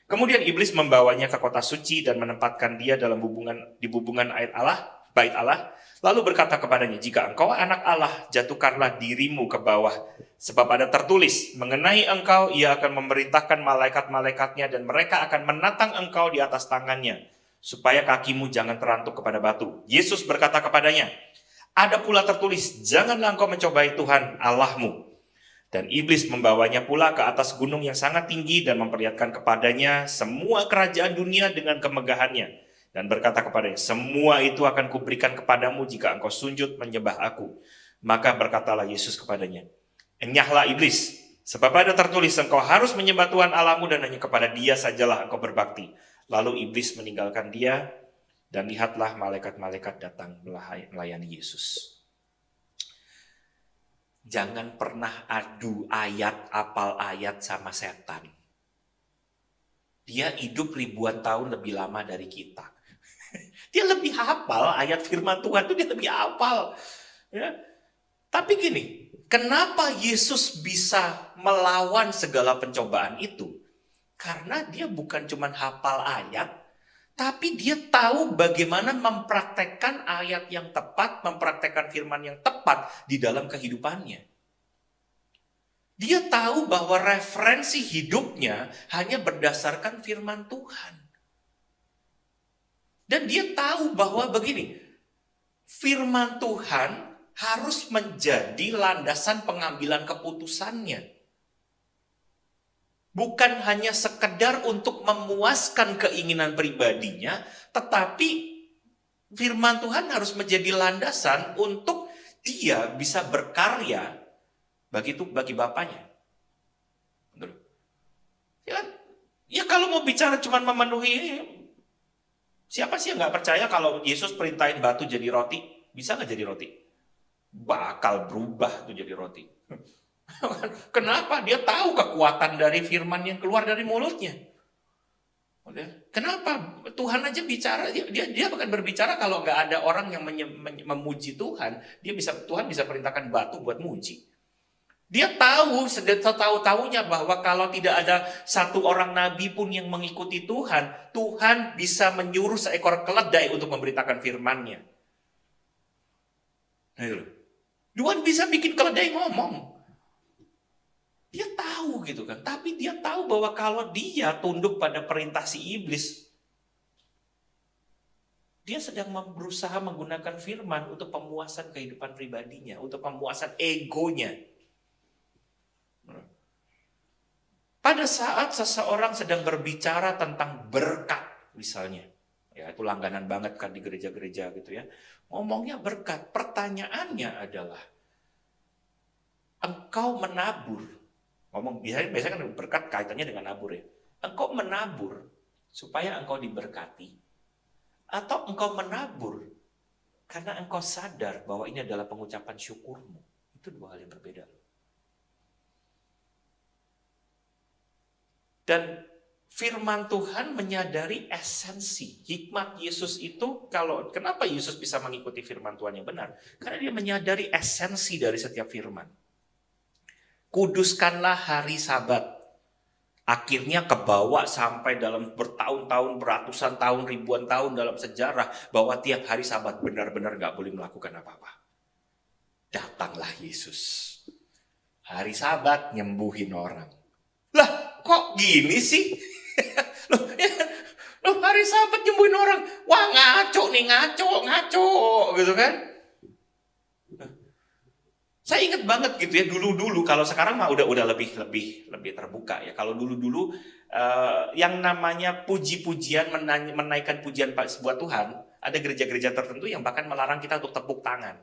Kemudian iblis membawanya ke kota suci dan menempatkan dia di bubungan air Allah bait Allah, lalu berkata kepadanya, jika engkau anak Allah, jatuhkanlah dirimu ke bawah. Sebab ada tertulis, mengenai engkau ia akan memerintahkan malaikat-malaikatnya dan mereka akan menatang engkau di atas tangannya, supaya kakimu jangan terantuk kepada batu. Yesus berkata kepadanya, ada pula tertulis, janganlah engkau mencobai Tuhan Allahmu. Dan iblis membawanya pula ke atas gunung yang sangat tinggi dan memperlihatkan kepadanya semua kerajaan dunia dengan kemegahannya. Dan berkata kepadanya, semua itu akan kuberikan kepadamu jika engkau sujud menyembah aku. Maka berkatalah Yesus kepadanya, enyahlah iblis, sebab ada tertulis engkau harus menyembah Tuhan Allahmu dan hanya kepada Dia sajalah engkau berbakti. Lalu iblis meninggalkan dia dan lihatlah malaikat-malaikat datang melayani Yesus. Jangan pernah adu ayat, apal ayat sama setan. Dia hidup ribuan tahun lebih lama dari kita. Dia lebih hafal ayat firman Tuhan itu, dia lebih hafal. Ya. Tapi gini, kenapa Yesus bisa melawan segala pencobaan itu? Karena dia bukan cuma hafal ayat, tapi dia tahu bagaimana mempraktekkan ayat yang tepat, mempraktekkan firman yang tepat di dalam kehidupannya. Dia tahu bahwa referensi hidupnya hanya berdasarkan firman Tuhan. Dan dia tahu bahwa begini, firman Tuhan harus menjadi landasan pengambilan keputusannya. Bukan hanya sekedar untuk memuaskan keinginan pribadinya, tetapi firman Tuhan harus menjadi landasan untuk dia bisa berkarya bagi Bapaknya. Ya kalau mau bicara cuma memenuhi, siapa sih yang nggak percaya kalau Yesus perintahin batu jadi roti? Bisa nggak jadi roti? Bakal berubah tuh jadi roti. Kenapa? Dia tahu kekuatan dari firman yang keluar dari mulutnya. Kenapa? Tuhan aja bicara, dia bahkan berbicara kalau nggak ada orang yang memuji Tuhan, Tuhan bisa perintahkan batu buat muji. Dia tahu, setahu-tahunya bahwa kalau tidak ada satu orang nabi pun yang mengikuti Tuhan, Tuhan bisa menyuruh seekor keledai untuk memberitakan firman-Nya. Tuhan bisa bikin keledai ngomong. Dia tahu gitu kan, tapi dia tahu bahwa kalau dia tunduk pada perintah si iblis, dia sedang berusaha menggunakan firman untuk pemuasan kehidupan pribadinya, untuk pemuasan egonya. Pada saat seseorang sedang berbicara tentang berkat, misalnya, ya itu langganan banget kan di gereja-gereja gitu ya, ngomongnya berkat, pertanyaannya adalah, engkau menabur. Biasanya kan berkat kaitannya dengan nabur ya. Engkau menabur supaya engkau diberkati, atau engkau menabur karena engkau sadar bahwa ini adalah pengucapan syukurmu. Itu dua hal yang berbeda. Dan firman Tuhan menyadari esensi hikmat Yesus itu. Kenapa Yesus bisa mengikuti firman Tuhan yang benar? Karena dia menyadari esensi dari setiap firman. Kuduskanlah hari Sabat. Akhirnya kebawa sampai dalam bertahun-tahun, beratusan tahun, ribuan tahun dalam sejarah bahwa tiap hari Sabat benar-benar gak boleh melakukan apa-apa. Datanglah Yesus. Hari Sabat nyembuhin orang. Lah kok gini sih? Loh hari Sabat nyembuhin orang. Wah ngaco nih, ngaco gitu kan. Saya ingat banget gitu ya, dulu kalau sekarang mah udah lebih terbuka ya. Kalau dulu yang namanya puji-pujian, menaikkan pujian buat Tuhan, ada gereja-gereja tertentu yang bahkan melarang kita untuk tepuk tangan.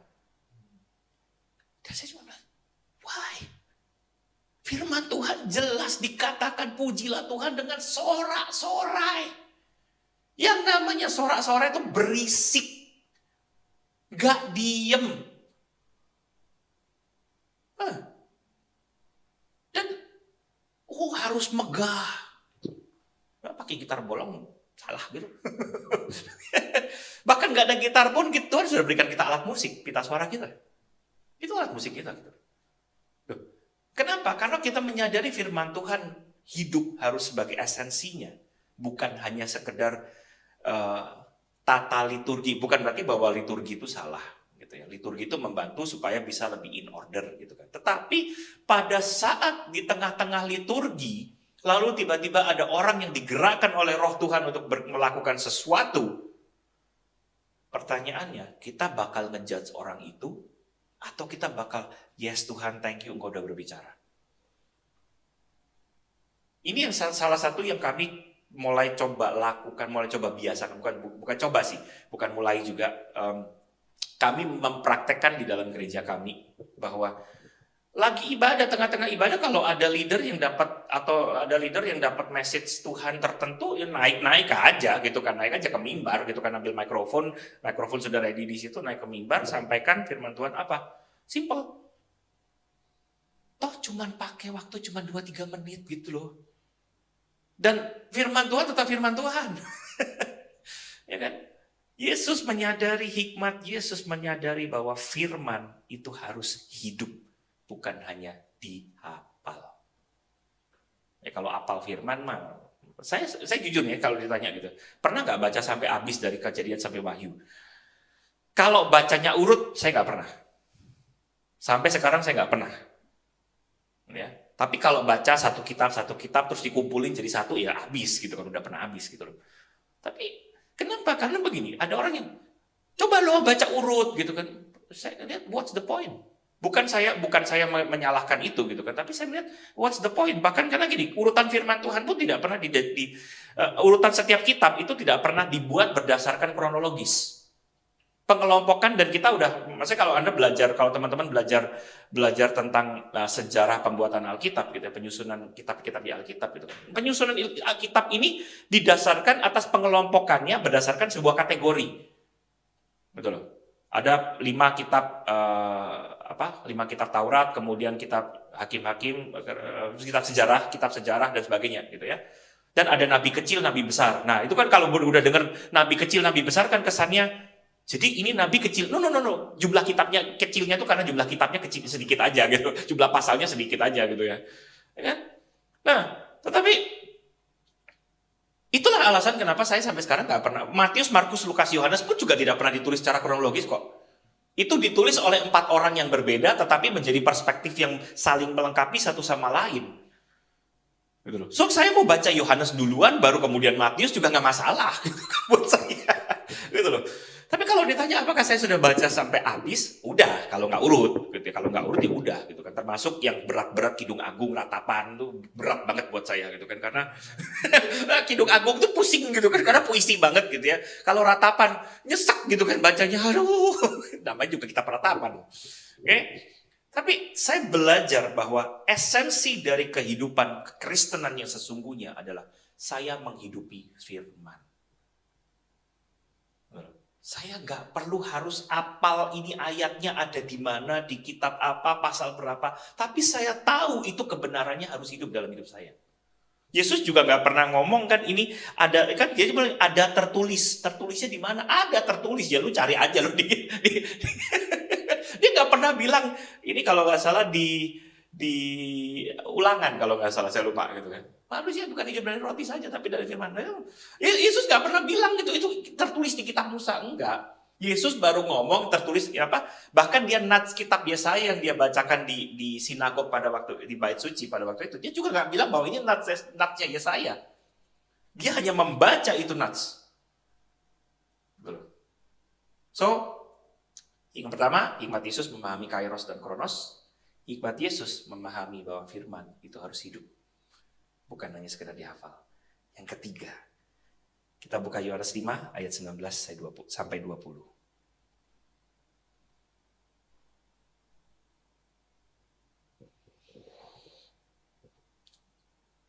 Dan saya cuma bilang, why? Firman Tuhan jelas dikatakan pujilah Tuhan dengan sorak-sorai. Yang namanya sorak-sorai itu berisik, gak diem. Dan harus megah. Nggak pakai gitar bolong salah gitu. Bahkan nggak ada gitar pun Tuhan sudah berikan kita alat musik, pita suara kita. Itu alat musik kita gitu. Kenapa? Karena kita menyadari firman Tuhan hidup harus sebagai esensinya, bukan hanya sekedar tata liturgi. Bukan berarti bahwa liturgi itu salah. Gitu ya. Liturgi itu membantu supaya bisa lebih in order. Gitu kan. Tetapi pada saat di tengah-tengah liturgi, lalu tiba-tiba ada orang yang digerakkan oleh roh Tuhan untuk melakukan sesuatu. Pertanyaannya, kita bakal ngejudge orang itu, atau kita bakal, yes Tuhan, thank you, Engkau udah berbicara. Ini yang salah satu yang kami mulai coba lakukan, mulai coba biasakan, bukan coba sih, bukan mulai juga. Kami mempraktekkan di dalam gereja kami, bahwa lagi ibadah, tengah-tengah ibadah, kalau ada leader yang dapat message Tuhan tertentu, ya naik aja gitu kan, naik aja ke mimbar gitu kan, ambil mikrofon sudah ready di situ, naik ke mimbar, sampaikan firman Tuhan apa? Simple. Toh cuman pakai waktu cuma 2-3 menit gitu loh. Dan firman Tuhan tetap firman Tuhan. Ya kan? Yesus menyadari hikmat, Yesus menyadari bahwa firman itu harus hidup. Bukan hanya dihafal. Ya kalau hafal firman mah, saya jujur ya kalau ditanya gitu, pernah nggak baca sampai habis dari Kejadian sampai Wahyu? Kalau bacanya urut, saya nggak pernah. Sampai sekarang saya nggak pernah. Ya. Tapi kalau baca satu kitab terus dikumpulin jadi satu, ya habis gitu kan, udah pernah habis gitu loh. Tapi kenapa? Karena begini, ada orang yang coba lo baca urut gitu kan. Saya lihat what's the point? Bukan saya menyalahkan itu gitu kan, tapi saya melihat what's the point? Bahkan karena gini, urutan firman Tuhan pun tidak pernah urutan setiap kitab itu tidak pernah dibuat berdasarkan kronologis. Pengelompokan, dan kita udah, maksudnya kalau teman-teman belajar tentang sejarah pembuatan Alkitab gitu, penyusunan kitab-kitab di Alkitab gitu. Penyusunan Alkitab ini didasarkan atas pengelompokannya berdasarkan sebuah kategori. Betul loh. Ada 5 kitab 5 kitab Taurat, kemudian kitab Hakim-Hakim, kitab sejarah dan sebagainya gitu ya. Dan ada nabi kecil, nabi besar. Nah, itu kan kalau udah dengar nabi kecil, nabi besar kan kesannya jadi ini nabi kecil. No. Jumlah kitabnya kecilnya itu karena jumlah kitabnya kecil sedikit aja gitu. Jumlah pasalnya sedikit aja gitu ya. Ya kan? Nah, tetapi itulah alasan kenapa saya sampai sekarang nggak pernah. Matius, Markus, Lukas, Yohanes pun juga tidak pernah ditulis secara kronologis kok. Itu ditulis oleh 4 orang yang berbeda, tetapi menjadi perspektif yang saling melengkapi satu sama lain. Gitu loh. So saya mau baca Yohanes duluan, baru kemudian Matius juga nggak masalah gitu buat saya. Gitu loh. Tapi kalau ditanya apakah saya sudah baca sampai habis, udah. Kalau nggak urut, gitu. Kalau nggak urut ya udah, gitu kan. Termasuk yang berat-berat Kidung Agung, Ratapan tuh berat banget buat saya, gitu kan. Karena Kidung Agung tuh pusing, gitu kan. Karena puisi banget, gitu ya. Kalau Ratapan nyesek, gitu kan bacanya. Aduh, namanya juga kitab Ratapan. Oke? Tapi saya belajar bahwa esensi dari kehidupan kekristenan yang sesungguhnya adalah saya menghidupi firman. Saya nggak perlu harus apal ini ayatnya ada di mana, di kitab apa, pasal berapa. Tapi saya tahu itu kebenarannya harus hidup dalam hidup saya. Yesus juga nggak pernah ngomong kan ini ada, kan dia bilang ada tertulis. Tertulisnya di mana? Ada tertulis, ya lu cari aja lu Dia nggak pernah bilang ini, kalau nggak salah di Ulangan kalau nggak salah, saya lupa gitu kan. Manusia bukan hidup dari roti saja, tapi dari firman. Yesus nggak pernah bilang gitu, itu tertulis di kitab Musa, enggak. Yesus baru ngomong tertulis apa? Bahkan dia nats kitab Yesaya yang dia bacakan di sinagog pada waktu di bait suci pada waktu itu, dia juga nggak bilang bahwa ini natsnya Yesaya. Dia hanya membaca itu nats. So, yang pertama, hikmat Yesus memahami kairos dan kronos. Hikmat Yesus memahami bahwa firman itu harus hidup. Bukan hanya sekedar dihafal. Yang ketiga, kita buka Yohanes 5 ayat 19 sampai 20.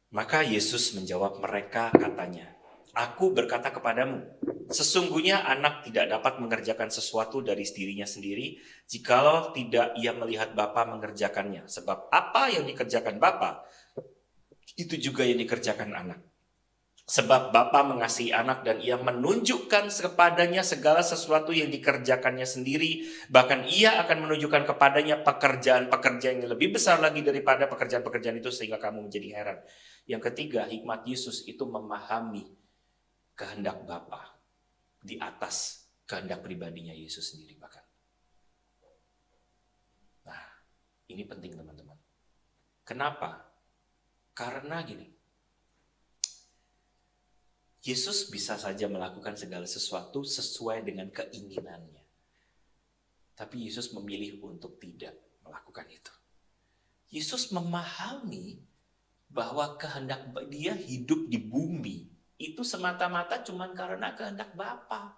Maka Yesus menjawab mereka, katanya, Aku berkata kepadamu, sesungguhnya anak tidak dapat mengerjakan sesuatu dari dirinya sendiri jikalau tidak ia melihat Bapa mengerjakannya. Sebab apa yang dikerjakan Bapa, itu juga yang dikerjakan anak. Sebab Bapa mengasihi anak dan ia menunjukkan kepadanya segala sesuatu yang dikerjakannya sendiri. Bahkan ia akan menunjukkan kepadanya pekerjaan-pekerjaan yang lebih besar lagi daripada pekerjaan-pekerjaan itu sehingga kamu menjadi heran. Yang ketiga, hikmat Yesus itu memahami kehendak Bapa. di atas kehendak pribadinya Yesus sendiri bahkan. Nah, ini penting teman-teman. Kenapa? Karena gini, Yesus bisa saja melakukan segala sesuatu sesuai dengan keinginannya. Tapi Yesus memilih untuk tidak melakukan itu. Yesus memahami bahwa kehendak dia hidup di bumi itu semata-mata cuma karena kehendak Bapa.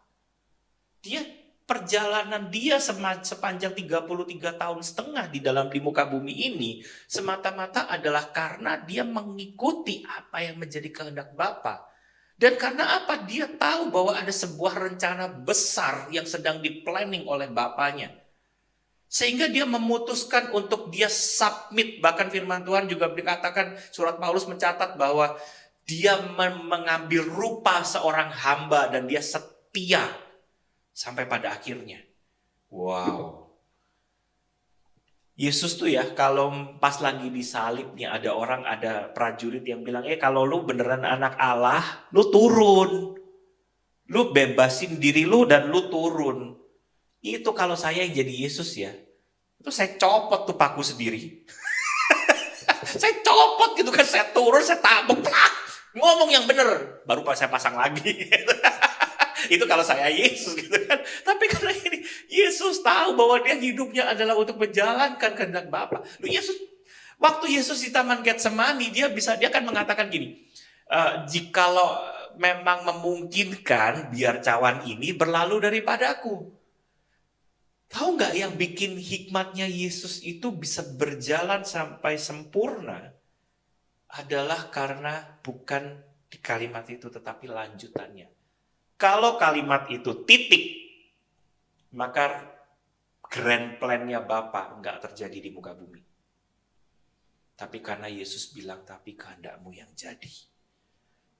Perjalanan dia sepanjang 33 tahun setengah di muka bumi ini semata-mata adalah karena dia mengikuti apa yang menjadi kehendak Bapa. Dan karena apa? Dia tahu bahwa ada sebuah rencana besar yang sedang di-planning oleh Bapanya. Sehingga dia memutuskan untuk dia submit. Bahkan firman Tuhan juga dikatakan, surat Paulus mencatat bahwa dia mengambil rupa seorang hamba dan dia setia sampai pada akhirnya. Wow. Yesus tuh ya, kalau pas lagi disalib nih ada prajurit yang bilang, kalau lu beneran anak Allah, lu turun. Lu bebasin diri lu dan lu turun. Itu kalau saya yang jadi Yesus ya, itu saya copot tuh paku sendiri. Saya copot gitu kan, saya turun, saya tabuk, ngomong yang bener, baru saya pasang lagi. Itu kalau saya Yesus gitu kan. Tapi karena ini Yesus tahu bahwa dia hidupnya adalah untuk menjalankan kehendak Bapa. Waktu Yesus di Taman Getsemani dia kan mengatakan gini, jikalau memang memungkinkan biar cawan ini berlalu daripadaku. Tahu nggak yang bikin hikmatnya Yesus itu bisa berjalan sampai sempurna adalah karena bukan di kalimat itu tetapi lanjutannya. Kalau kalimat itu titik, maka grand plan-nya Bapa nggak terjadi di muka bumi. Tapi karena Yesus bilang, tapi kehendakmu yang jadi.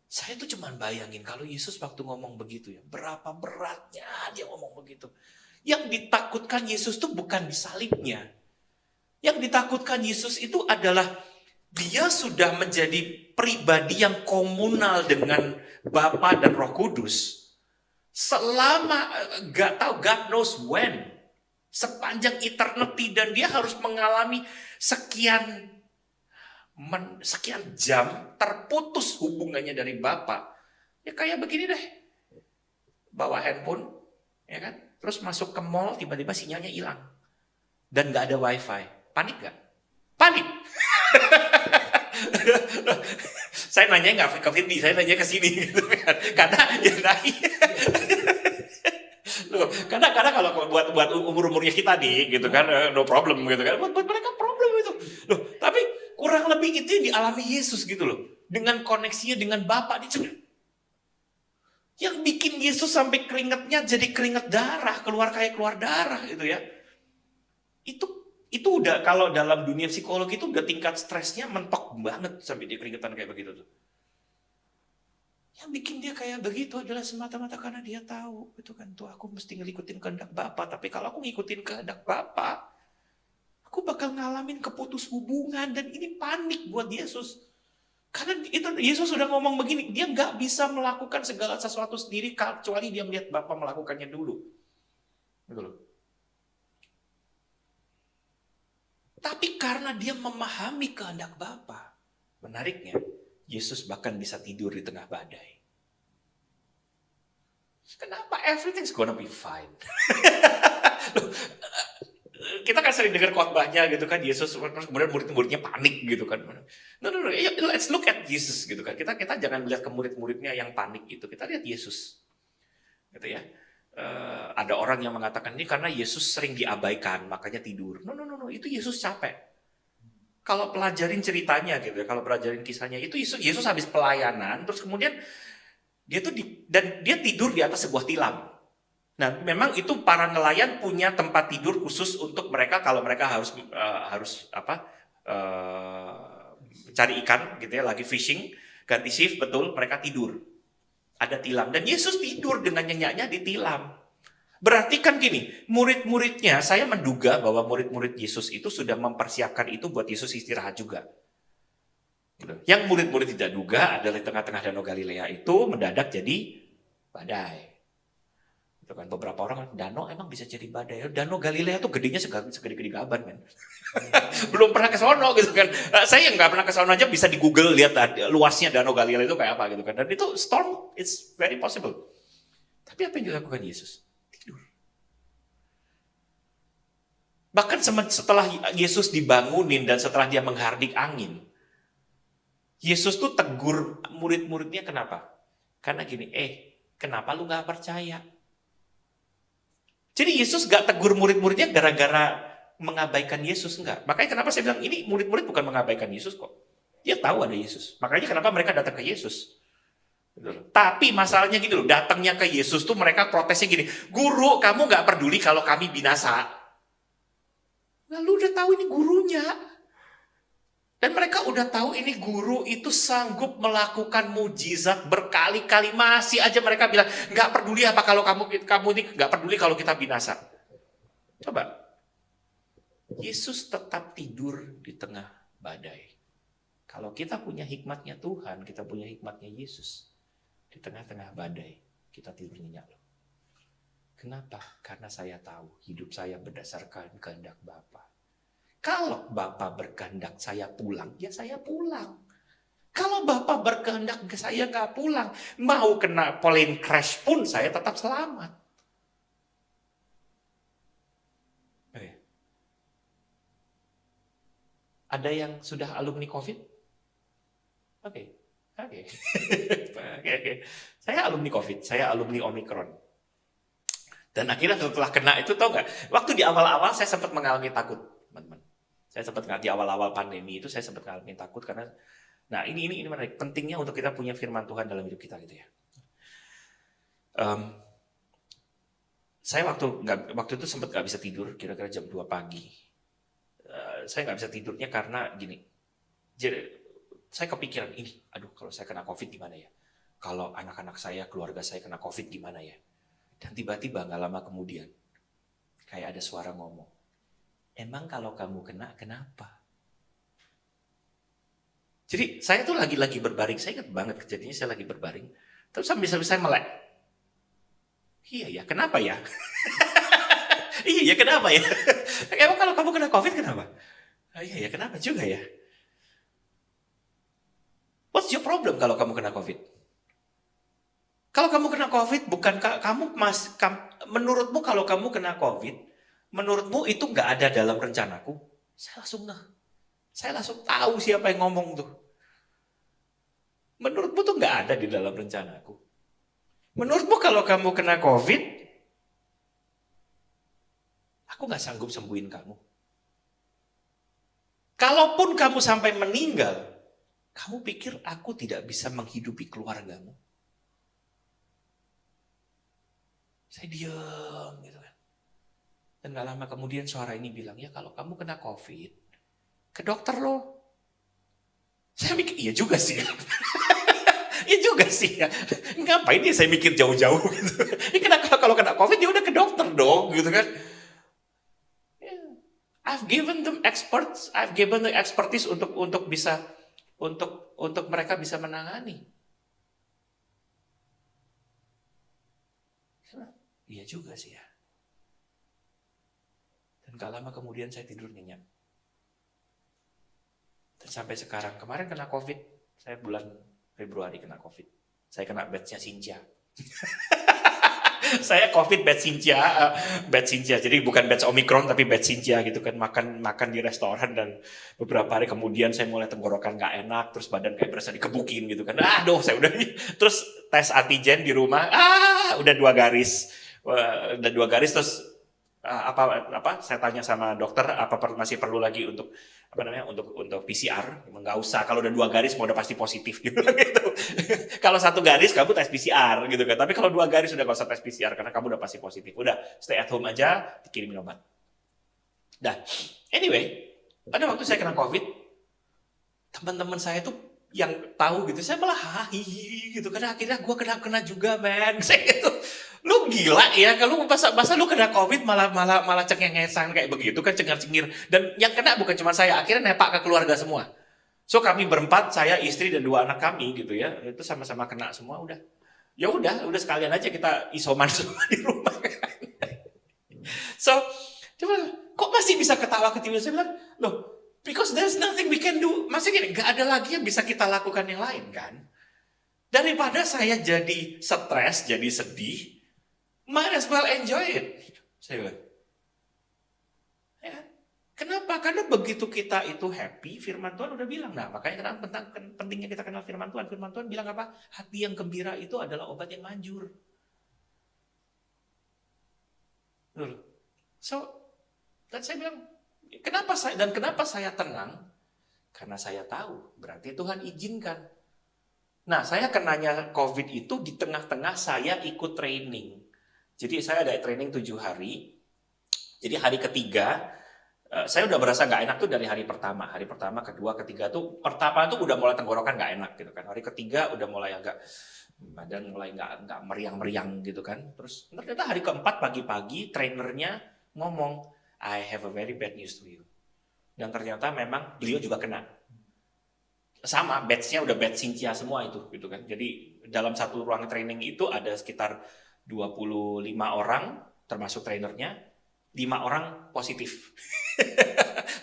Saya tuh cuma bayangin kalau Yesus waktu ngomong begitu ya, berapa beratnya dia ngomong begitu. Yang ditakutkan Yesus tuh bukan disalibnya. Yang ditakutkan Yesus itu adalah dia sudah menjadi pribadi yang komunal dengan Bapa dan Roh Kudus. Selama God knows when, sepanjang eternity, dan dia harus mengalami sekian jam terputus hubungannya dari Bapa. Ya kayak begini deh, bawa handphone, ya kan? Terus masuk ke mall, tiba-tiba sinyalnya hilang dan nggak ada wifi. Panik nggak? Panik. Saya nanya nggak ke Fitri, saya nanya ke sini gitu kan. Karena ya naik. Loh, kadang-kadang kalau buat umur-umurnya kita nih gitu kan, no problem gitu kan. Buat mereka problem itu. Loh, tapi kurang lebih itu yang dialami Yesus gitu loh. Dengan koneksinya dengan Bapa yang bikin Yesus sampai keringatnya jadi keringat darah, keluar darah gitu ya. Itu udah, kalau dalam dunia psikologi itu udah tingkat stresnya mentok banget sampai dia keringetan kayak begitu tuh. Yang bikin dia kayak begitu adalah semata-mata karena dia tahu gitu kan, tuh aku mesti ngikutin kehendak Bapa, tapi kalau aku ngikutin kehendak Bapa, aku bakal ngalamin keputus hubungan, dan ini panik buat Yesus. Karena itu Yesus sudah ngomong begini, dia nggak bisa melakukan segala sesuatu sendiri kecuali dia melihat Bapa melakukannya dulu. Gitu loh. Tapi karena dia memahami kehendak Bapa, menariknya, Yesus bahkan bisa tidur di tengah badai. Kenapa? Everything's gonna be fine. Kita kan sering dengar khotbahnya gitu kan, Yesus, kemudian murid-muridnya panik gitu kan. No, let's look at Jesus gitu kan. Kita jangan lihat ke murid-muridnya yang panik gitu. Kita lihat Yesus. Gitu ya. Ada orang yang mengatakan ini karena Yesus sering diabaikan, makanya tidur. No, itu Yesus capek. Kalau pelajarin ceritanya gitu ya, kalau pelajarin kisahnya, itu Yesus habis pelayanan, terus kemudian dia tidur di atas sebuah tilam. Nah, memang itu para nelayan punya tempat tidur khusus untuk mereka kalau mereka harus cari ikan gitu ya, lagi fishing, ganti shift, betul, mereka tidur. Ada tilam, dan Yesus tidur dengan nyenyaknya di tilam. Berarti kan gini, murid-muridnya, saya menduga bahwa murid-murid Yesus itu sudah mempersiapkan itu buat Yesus istirahat juga. Yang murid-murid tidak duga adalah di tengah-tengah Danau Galilea itu mendadak jadi badai. Tuh kan beberapa orang, danau emang bisa jadi badai. Danau Galilea tuh gedenya segede-gede gaban, men. Belum pernah ke sono gitu kan. Saya yang nggak pernah ke sono aja bisa di Google lihat luasnya Danau Galilea itu kayak apa gitu kan. Dan itu storm, it's very possible. Tapi apa yang dilakukan Yesus? Tidur. Bahkan setelah Yesus dibangunin dan setelah dia menghardik angin, Yesus tuh tegur murid-muridnya kenapa? Karena gini, kenapa lu gak percaya? Jadi Yesus gak tegur murid-muridnya gara-gara mengabaikan Yesus, enggak. Makanya kenapa saya bilang ini murid-murid bukan mengabaikan Yesus kok. Dia tahu ada Yesus. Makanya kenapa mereka datang ke Yesus. Tapi masalahnya gini loh, datangnya ke Yesus tuh mereka protesnya gini, guru kamu gak peduli kalau kami binasa. Lalu udah tahu ini gurunya. Dan mereka udah tahu ini guru itu sanggup melakukan mujizat berkali-kali. Masih aja mereka bilang, nggak peduli apa kalau kamu ini nggak peduli kalau kita binasa. Coba, Yesus tetap tidur di tengah badai. Kalau kita punya hikmatnya Tuhan, kita punya hikmatnya Yesus. Di tengah-tengah badai, kita tidur nyenyak loh. Kenapa? Karena saya tahu hidup saya berdasarkan kehendak Bapa. Kalau Bapak berkehendak saya pulang, ya saya pulang. Kalau Bapak berkehendak saya nggak pulang, mau kena plane crash pun saya tetap selamat. Ada yang sudah alumni COVID? Oke. Saya alumni COVID, saya alumni Omicron. Dan akhirnya setelah kena itu, tau nggak? Waktu di awal-awal saya sempat mengalami takut, teman-teman. Saya sempat di awal-awal pandemi itu saya sempat ngalamin takut karena, nah ini menarik. Pentingnya untuk kita punya firman Tuhan dalam hidup kita gitu ya. Saya waktu itu sempat nggak bisa tidur, kira-kira jam 2 pagi. Saya nggak bisa tidurnya karena gini. Jadi saya kepikiran ini, aduh kalau saya kena COVID gimana ya? Kalau anak-anak saya, keluarga saya kena COVID gimana ya? Dan tiba-tiba nggak lama kemudian, kayak ada suara ngomong. Emang kalau kamu kena, kenapa? Jadi saya tuh lagi berbaring, saya ingat banget kejadiannya saya lagi berbaring. Terus sambil saya melek. Iya ya, kenapa ya? Iya ya, kenapa ya? Emang kalau kamu kena COVID, kenapa? Iya ya, kenapa juga ya? What's your problem kalau kamu kena COVID? Kalau kamu kena COVID, bukan menurutmu kalau kamu kena COVID, menurutmu itu nggak ada dalam rencanaku? Saya langsung tahu siapa yang ngomong tuh. Menurutmu tuh nggak ada di dalam rencanaku. Menurutmu kalau kamu kena COVID, aku nggak sanggup sembuhin kamu. Kalaupun kamu sampai meninggal, kamu pikir aku tidak bisa menghidupi keluargamu? Saya diam gitu kan. Dan gak lama kemudian suara ini bilang, ya kalau kamu kena COVID, ke dokter loh. Saya mikir, iya juga sih ya. Iya juga sih ya. Ngapain ya saya mikir jauh-jauh gitu. Kalau kena COVID ya udah ke dokter dong gitu kan. I've given them expertise untuk bisa untuk mereka bisa menangani. Iya juga sih ya. Dan gak lama kemudian saya tidur nyenyak. Dan sampai sekarang, kemarin kena COVID, saya bulan Februari kena COVID. Saya kena batch-nya Sinja. Saya COVID batch Sinja. Jadi bukan batch Omicron tapi batch Sinja gitu kan, makan di restoran dan beberapa hari kemudian saya mulai tenggorokan gak enak, terus badan kayak berasa dikebukin gitu kan. Aduh, saya udah terus tes antigen di rumah, udah 2 garis. Terus saya tanya sama dokter masih perlu lagi untuk PCR. Nggak usah, kalau udah 2 garis mau udah pasti positif gitu. Kalau 1 garis kamu tes PCR gitu kan, tapi kalau 2 garis udah nggak usah tes PCR karena kamu udah pasti positif. Udah stay at home aja, dikirimin obat. Nah, anyway, pada waktu saya kena COVID, teman-teman saya tuh yang tahu gitu, saya malah hihi gitu karena akhirnya gue kena juga, man. Saya gitu, lu gila ya, kalau masa lu kena COVID malah cengengesan kayak begitu kan, cengar-cengir. Dan yang kena bukan cuma saya, akhirnya nepak ke keluarga semua. So kami berempat, saya, istri dan 2 anak kami gitu ya, itu sama-sama kena semua udah. Ya udah sekalian aja kita isoman semua di rumah. So, dia bilang, kok masih bisa ketawa-ketiwi? Saya bilang, loh, because there's nothing we can do. Maksudnya gini, gak ada lagi yang bisa kita lakukan yang lain kan. Daripada saya jadi stres, jadi sedih, might as well enjoy it. Saya bilang, ya, kenapa? Karena begitu kita itu happy, firman Tuhan udah bilang. Nah, makanya kenapa pentingnya kita kenal firman Tuhan. Firman Tuhan bilang apa? Hati yang gembira itu adalah obat yang manjur. So, dan saya bilang, kenapa saya tenang? Karena saya tahu, berarti Tuhan izinkan. Nah, saya kenanya COVID itu di tengah-tengah saya ikut training. Jadi saya ada training 7 hari. Jadi hari ketiga, saya udah berasa nggak enak tuh dari hari pertama. Hari pertama, kedua, ketiga tuh, pertama tuh udah mulai tenggorokan nggak enak gitu kan. Hari ketiga udah mulai agak, badan mulai nggak meriang-meriang gitu kan. Terus ternyata hari keempat pagi-pagi, trainernya ngomong, I have a very bad news to you. Dan ternyata memang beliau juga kena. Sama, batch-nya udah batch Cynthia semua itu gitu kan. Jadi dalam satu ruang training itu ada sekitar 25 orang termasuk trainernya, 5 orang positif.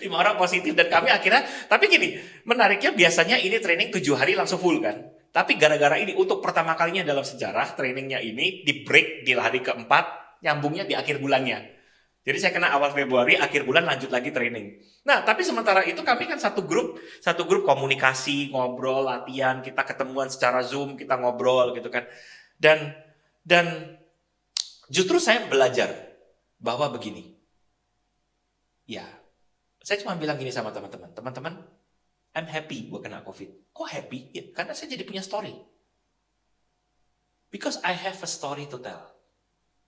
5 orang positif dan kami akhirnya, tapi gini, menariknya biasanya ini training 7 hari langsung full kan. Tapi gara-gara ini untuk pertama kalinya dalam sejarah trainingnya ini di break di hari keempat, nyambungnya di akhir bulannya. Jadi saya kena awal Februari, akhir bulan lanjut lagi training. Nah, tapi sementara itu kami kan satu grup komunikasi, ngobrol, latihan, kita ketemuan secara Zoom, kita ngobrol gitu kan. Dan justru saya belajar bahwa begini. Ya, saya cuma bilang gini sama teman-teman. Teman-teman, I'm happy gue kena COVID. Kok happy? Ya, karena saya jadi punya story. Because I have a story to tell.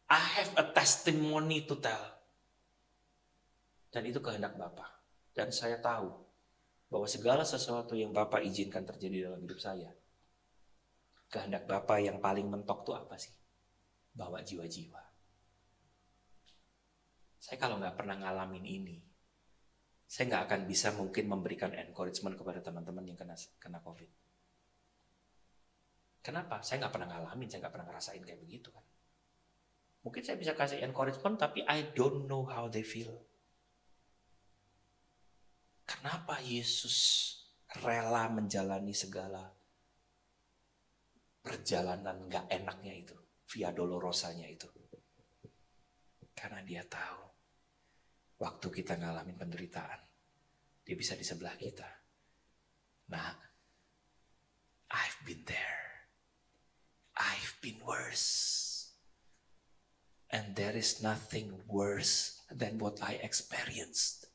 I have a testimony to tell. Dan itu kehendak Bapa. Dan saya tahu bahwa segala sesuatu yang Bapa izinkan terjadi dalam hidup saya, kehendak Bapa yang paling mentok itu apa sih? Bawa jiwa-jiwa. Saya kalau nggak pernah ngalamin ini, saya nggak akan bisa mungkin memberikan encouragement kepada teman-teman yang kena COVID. Kenapa? Saya nggak pernah ngalamin, saya nggak pernah ngerasain kayak begitu kan. Mungkin saya bisa kasih encouragement, tapi I don't know how they feel. Kenapa Yesus rela menjalani segala perjalanan gak enaknya itu, via dolorosanya itu? Karena dia tahu, waktu kita ngalamin penderitaan, dia bisa di sebelah kita. Nah, I've been there. I've been worse. And there is nothing worse than what I experienced.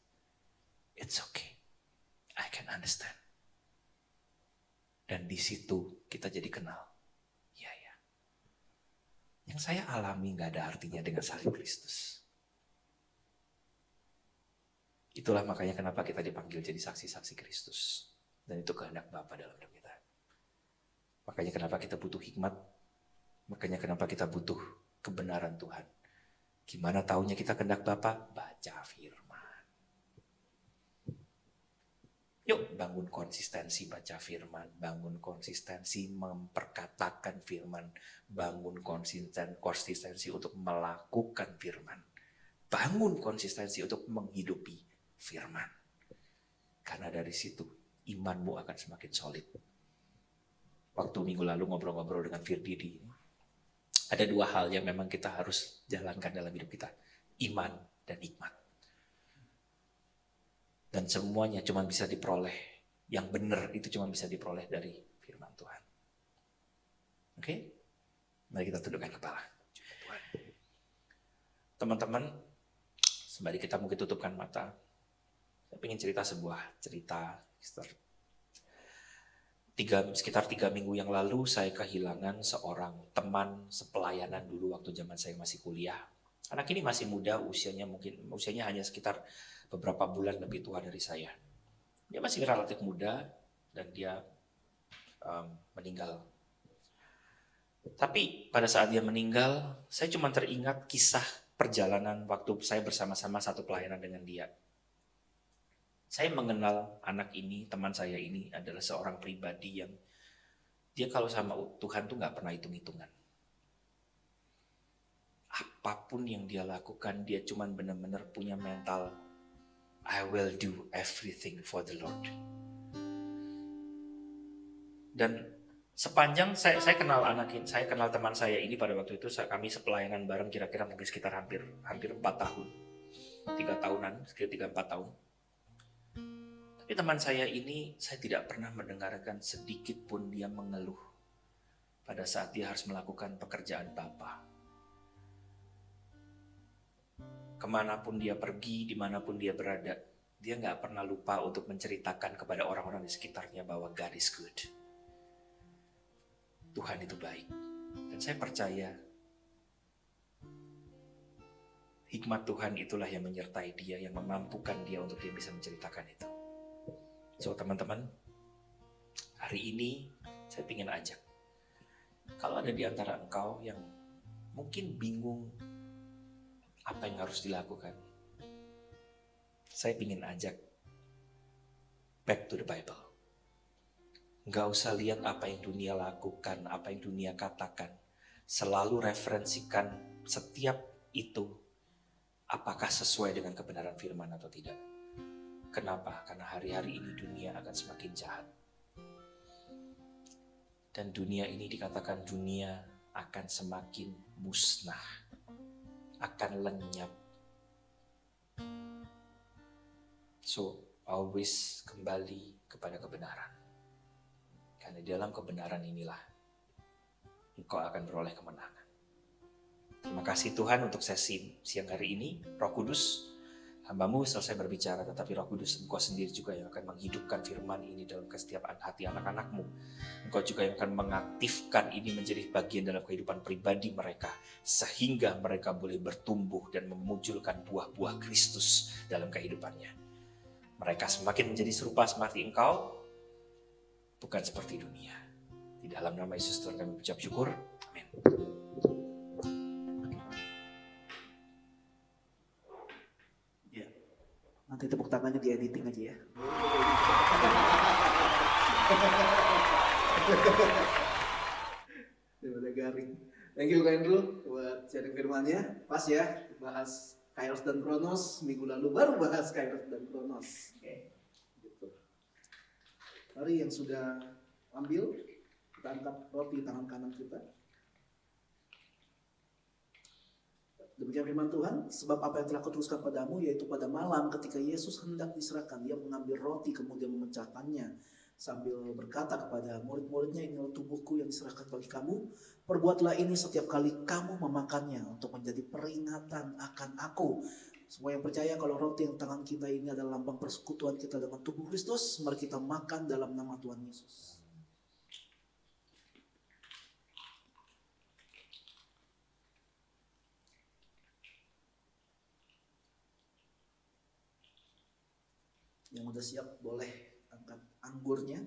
It's okay. I can understand. Dan di situ kita jadi kenal. Ya. Yang saya alami gak ada artinya dengan salib Kristus. Itulah makanya kenapa kita dipanggil jadi saksi-saksi Kristus. Dan itu kehendak Bapa dalam hidup kita. Makanya kenapa kita butuh hikmat. Makanya kenapa kita butuh kebenaran Tuhan. Gimana taunya kita kehendak Bapa? Baca firman. Yuk bangun konsistensi baca firman, bangun konsistensi memperkatakan firman, bangun konsistensi untuk melakukan firman, bangun konsistensi untuk menghidupi firman. Karena dari situ imanmu akan semakin solid. Waktu minggu lalu ngobrol-ngobrol dengan Firdi, ada 2 hal yang memang kita harus jalankan dalam hidup kita. Iman dan hikmat. Dan semuanya cuma bisa diperoleh. Yang benar itu cuma bisa diperoleh dari firman Tuhan. Oke? Mari kita tundukkan kepala. Teman-teman, sembari kita mungkin tutupkan mata, saya ingin cerita sebuah cerita. Sekitar 3 minggu yang lalu saya kehilangan seorang teman sepelayanan dulu waktu zaman saya masih kuliah. Anak ini masih muda, usianya hanya sekitar beberapa bulan lebih tua dari saya. Dia masih relatif muda dan dia meninggal. Tapi pada saat dia meninggal, saya cuma teringat kisah perjalanan waktu saya bersama-sama satu pelayanan dengan dia. Saya mengenal anak ini, teman saya ini adalah seorang pribadi yang dia kalau sama Tuhan tuh gak pernah hitung-hitungan. apapun yang dia lakukan, dia cuman benar-benar punya mental, I will do everything for the Lord. Dan sepanjang saya kenal anak ini, saya kenal teman saya ini pada waktu itu, kami sepelayanan bareng kira-kira mungkin sekitar hampir 4 tahun. 3 tahunan, sekitar 3-4 tahun. Tapi teman saya ini, saya tidak pernah mendengarkan sedikit pun dia mengeluh pada saat dia harus melakukan pekerjaan Bapa. Kemanapun dia pergi, dimanapun dia berada, dia gak pernah lupa untuk menceritakan kepada orang-orang di sekitarnya bahwa God is good. Tuhan itu baik. Dan saya percaya hikmat Tuhan itulah yang menyertai dia, yang memampukan dia untuk dia bisa menceritakan itu. So teman-teman, hari ini saya ingin ajak, kalau ada di antara engkau yang mungkin bingung apa yang harus dilakukan, saya ingin ajak back to the Bible. Nggak usah lihat apa yang dunia lakukan, apa yang dunia katakan. Selalu referensikan setiap itu apakah sesuai dengan kebenaran firman atau tidak. Kenapa? Karena hari-hari ini dunia akan semakin jahat. Dan dunia ini dikatakan dunia akan semakin musnah, akan lenyap. So, always kembali kepada kebenaran. Karena di dalam kebenaran inilah engkau akan beroleh kemenangan. Terima kasih Tuhan untuk sesi siang hari ini. Roh Kudus, hamba-Mu selesai berbicara, tetapi Roh Kudus engkau sendiri juga yang akan menghidupkan firman ini dalam setiap hati anak-anak-Mu. Engkau juga yang akan mengaktifkan ini menjadi bagian dalam kehidupan pribadi mereka, sehingga mereka boleh bertumbuh dan memunculkan buah-buah Kristus dalam kehidupannya. Mereka semakin menjadi serupa seperti Engkau, bukan seperti dunia. Di dalam nama Yesus Tuhan kami ucap syukur. Amin. Ya. Nanti tepuk tangannya di editing aja ya. Udah garing. Thank you Kak Andrew buat sharing firmannya. Pas ya, bahas Kairos dan Kronos. Minggu lalu baru bahas Kairos dan Kronos. Oke. Gitu. Mari yang sudah ambil, kita angkat roti tangan kanan kita. Demikian firman Tuhan, sebab apa yang telah kutuliskan padamu, yaitu pada malam ketika Yesus hendak diserahkan, dia mengambil roti kemudian memecahkannya, sambil berkata kepada murid-muridnya, inilah tubuhku yang diserahkan bagi kamu, perbuatlah ini setiap kali kamu memakannya, untuk menjadi peringatan akan aku. Semua yang percaya kalau roti yang tangan kita ini adalah lambang persekutuan kita dengan tubuh Kristus, mari kita makan dalam nama Tuhan Yesus. Yang udah siap boleh angkat anggurnya.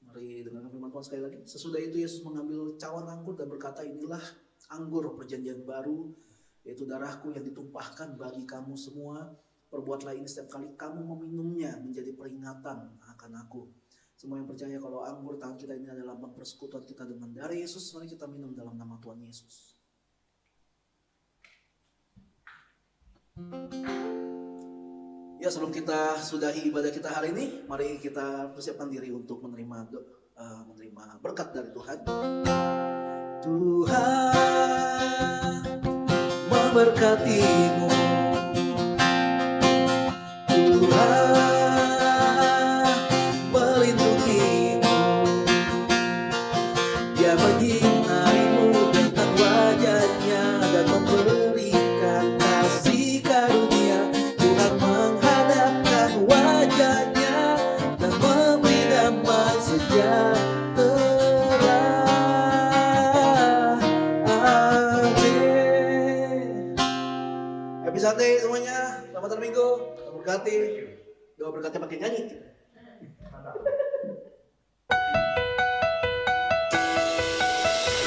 Mari dengarkan firman Tuhan sekali lagi. Sesudah itu Yesus mengambil cawan anggur dan berkata, inilah anggur perjanjian baru, yaitu darahku yang ditumpahkan bagi kamu semua. Perbuatlah ini setiap kali kamu meminumnya, menjadi peringatan akan aku. Semua yang percaya kalau anggur tangan kita ini adalah lambang persekutuan kita dengan darah Yesus, mari kita minum dalam nama Tuhan Yesus. Ya, sebelum kita sudahi ibadah kita hari ini, mari kita persiapkan diri untuk menerima berkat dari Tuhan. Tuhan memberkatimu, Tuhan melindungimu, Dia menyinarimu dengan wajahnya dan memberikan kasih karunia. Tuhan menghadapkan wajahnya dan memberi damai sejahtera. Amin. Happy Sunday semuanya. Selamat Minggu. Berkati. Doa berkatnya pakai nyanyi.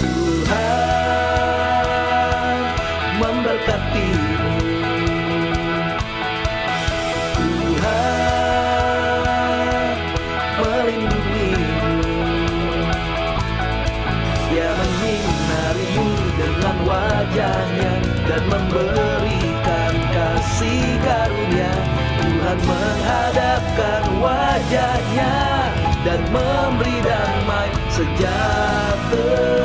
Tuhan memberkatimu, Tuhan melindungimu, Dia dan memberi damai sejahtera.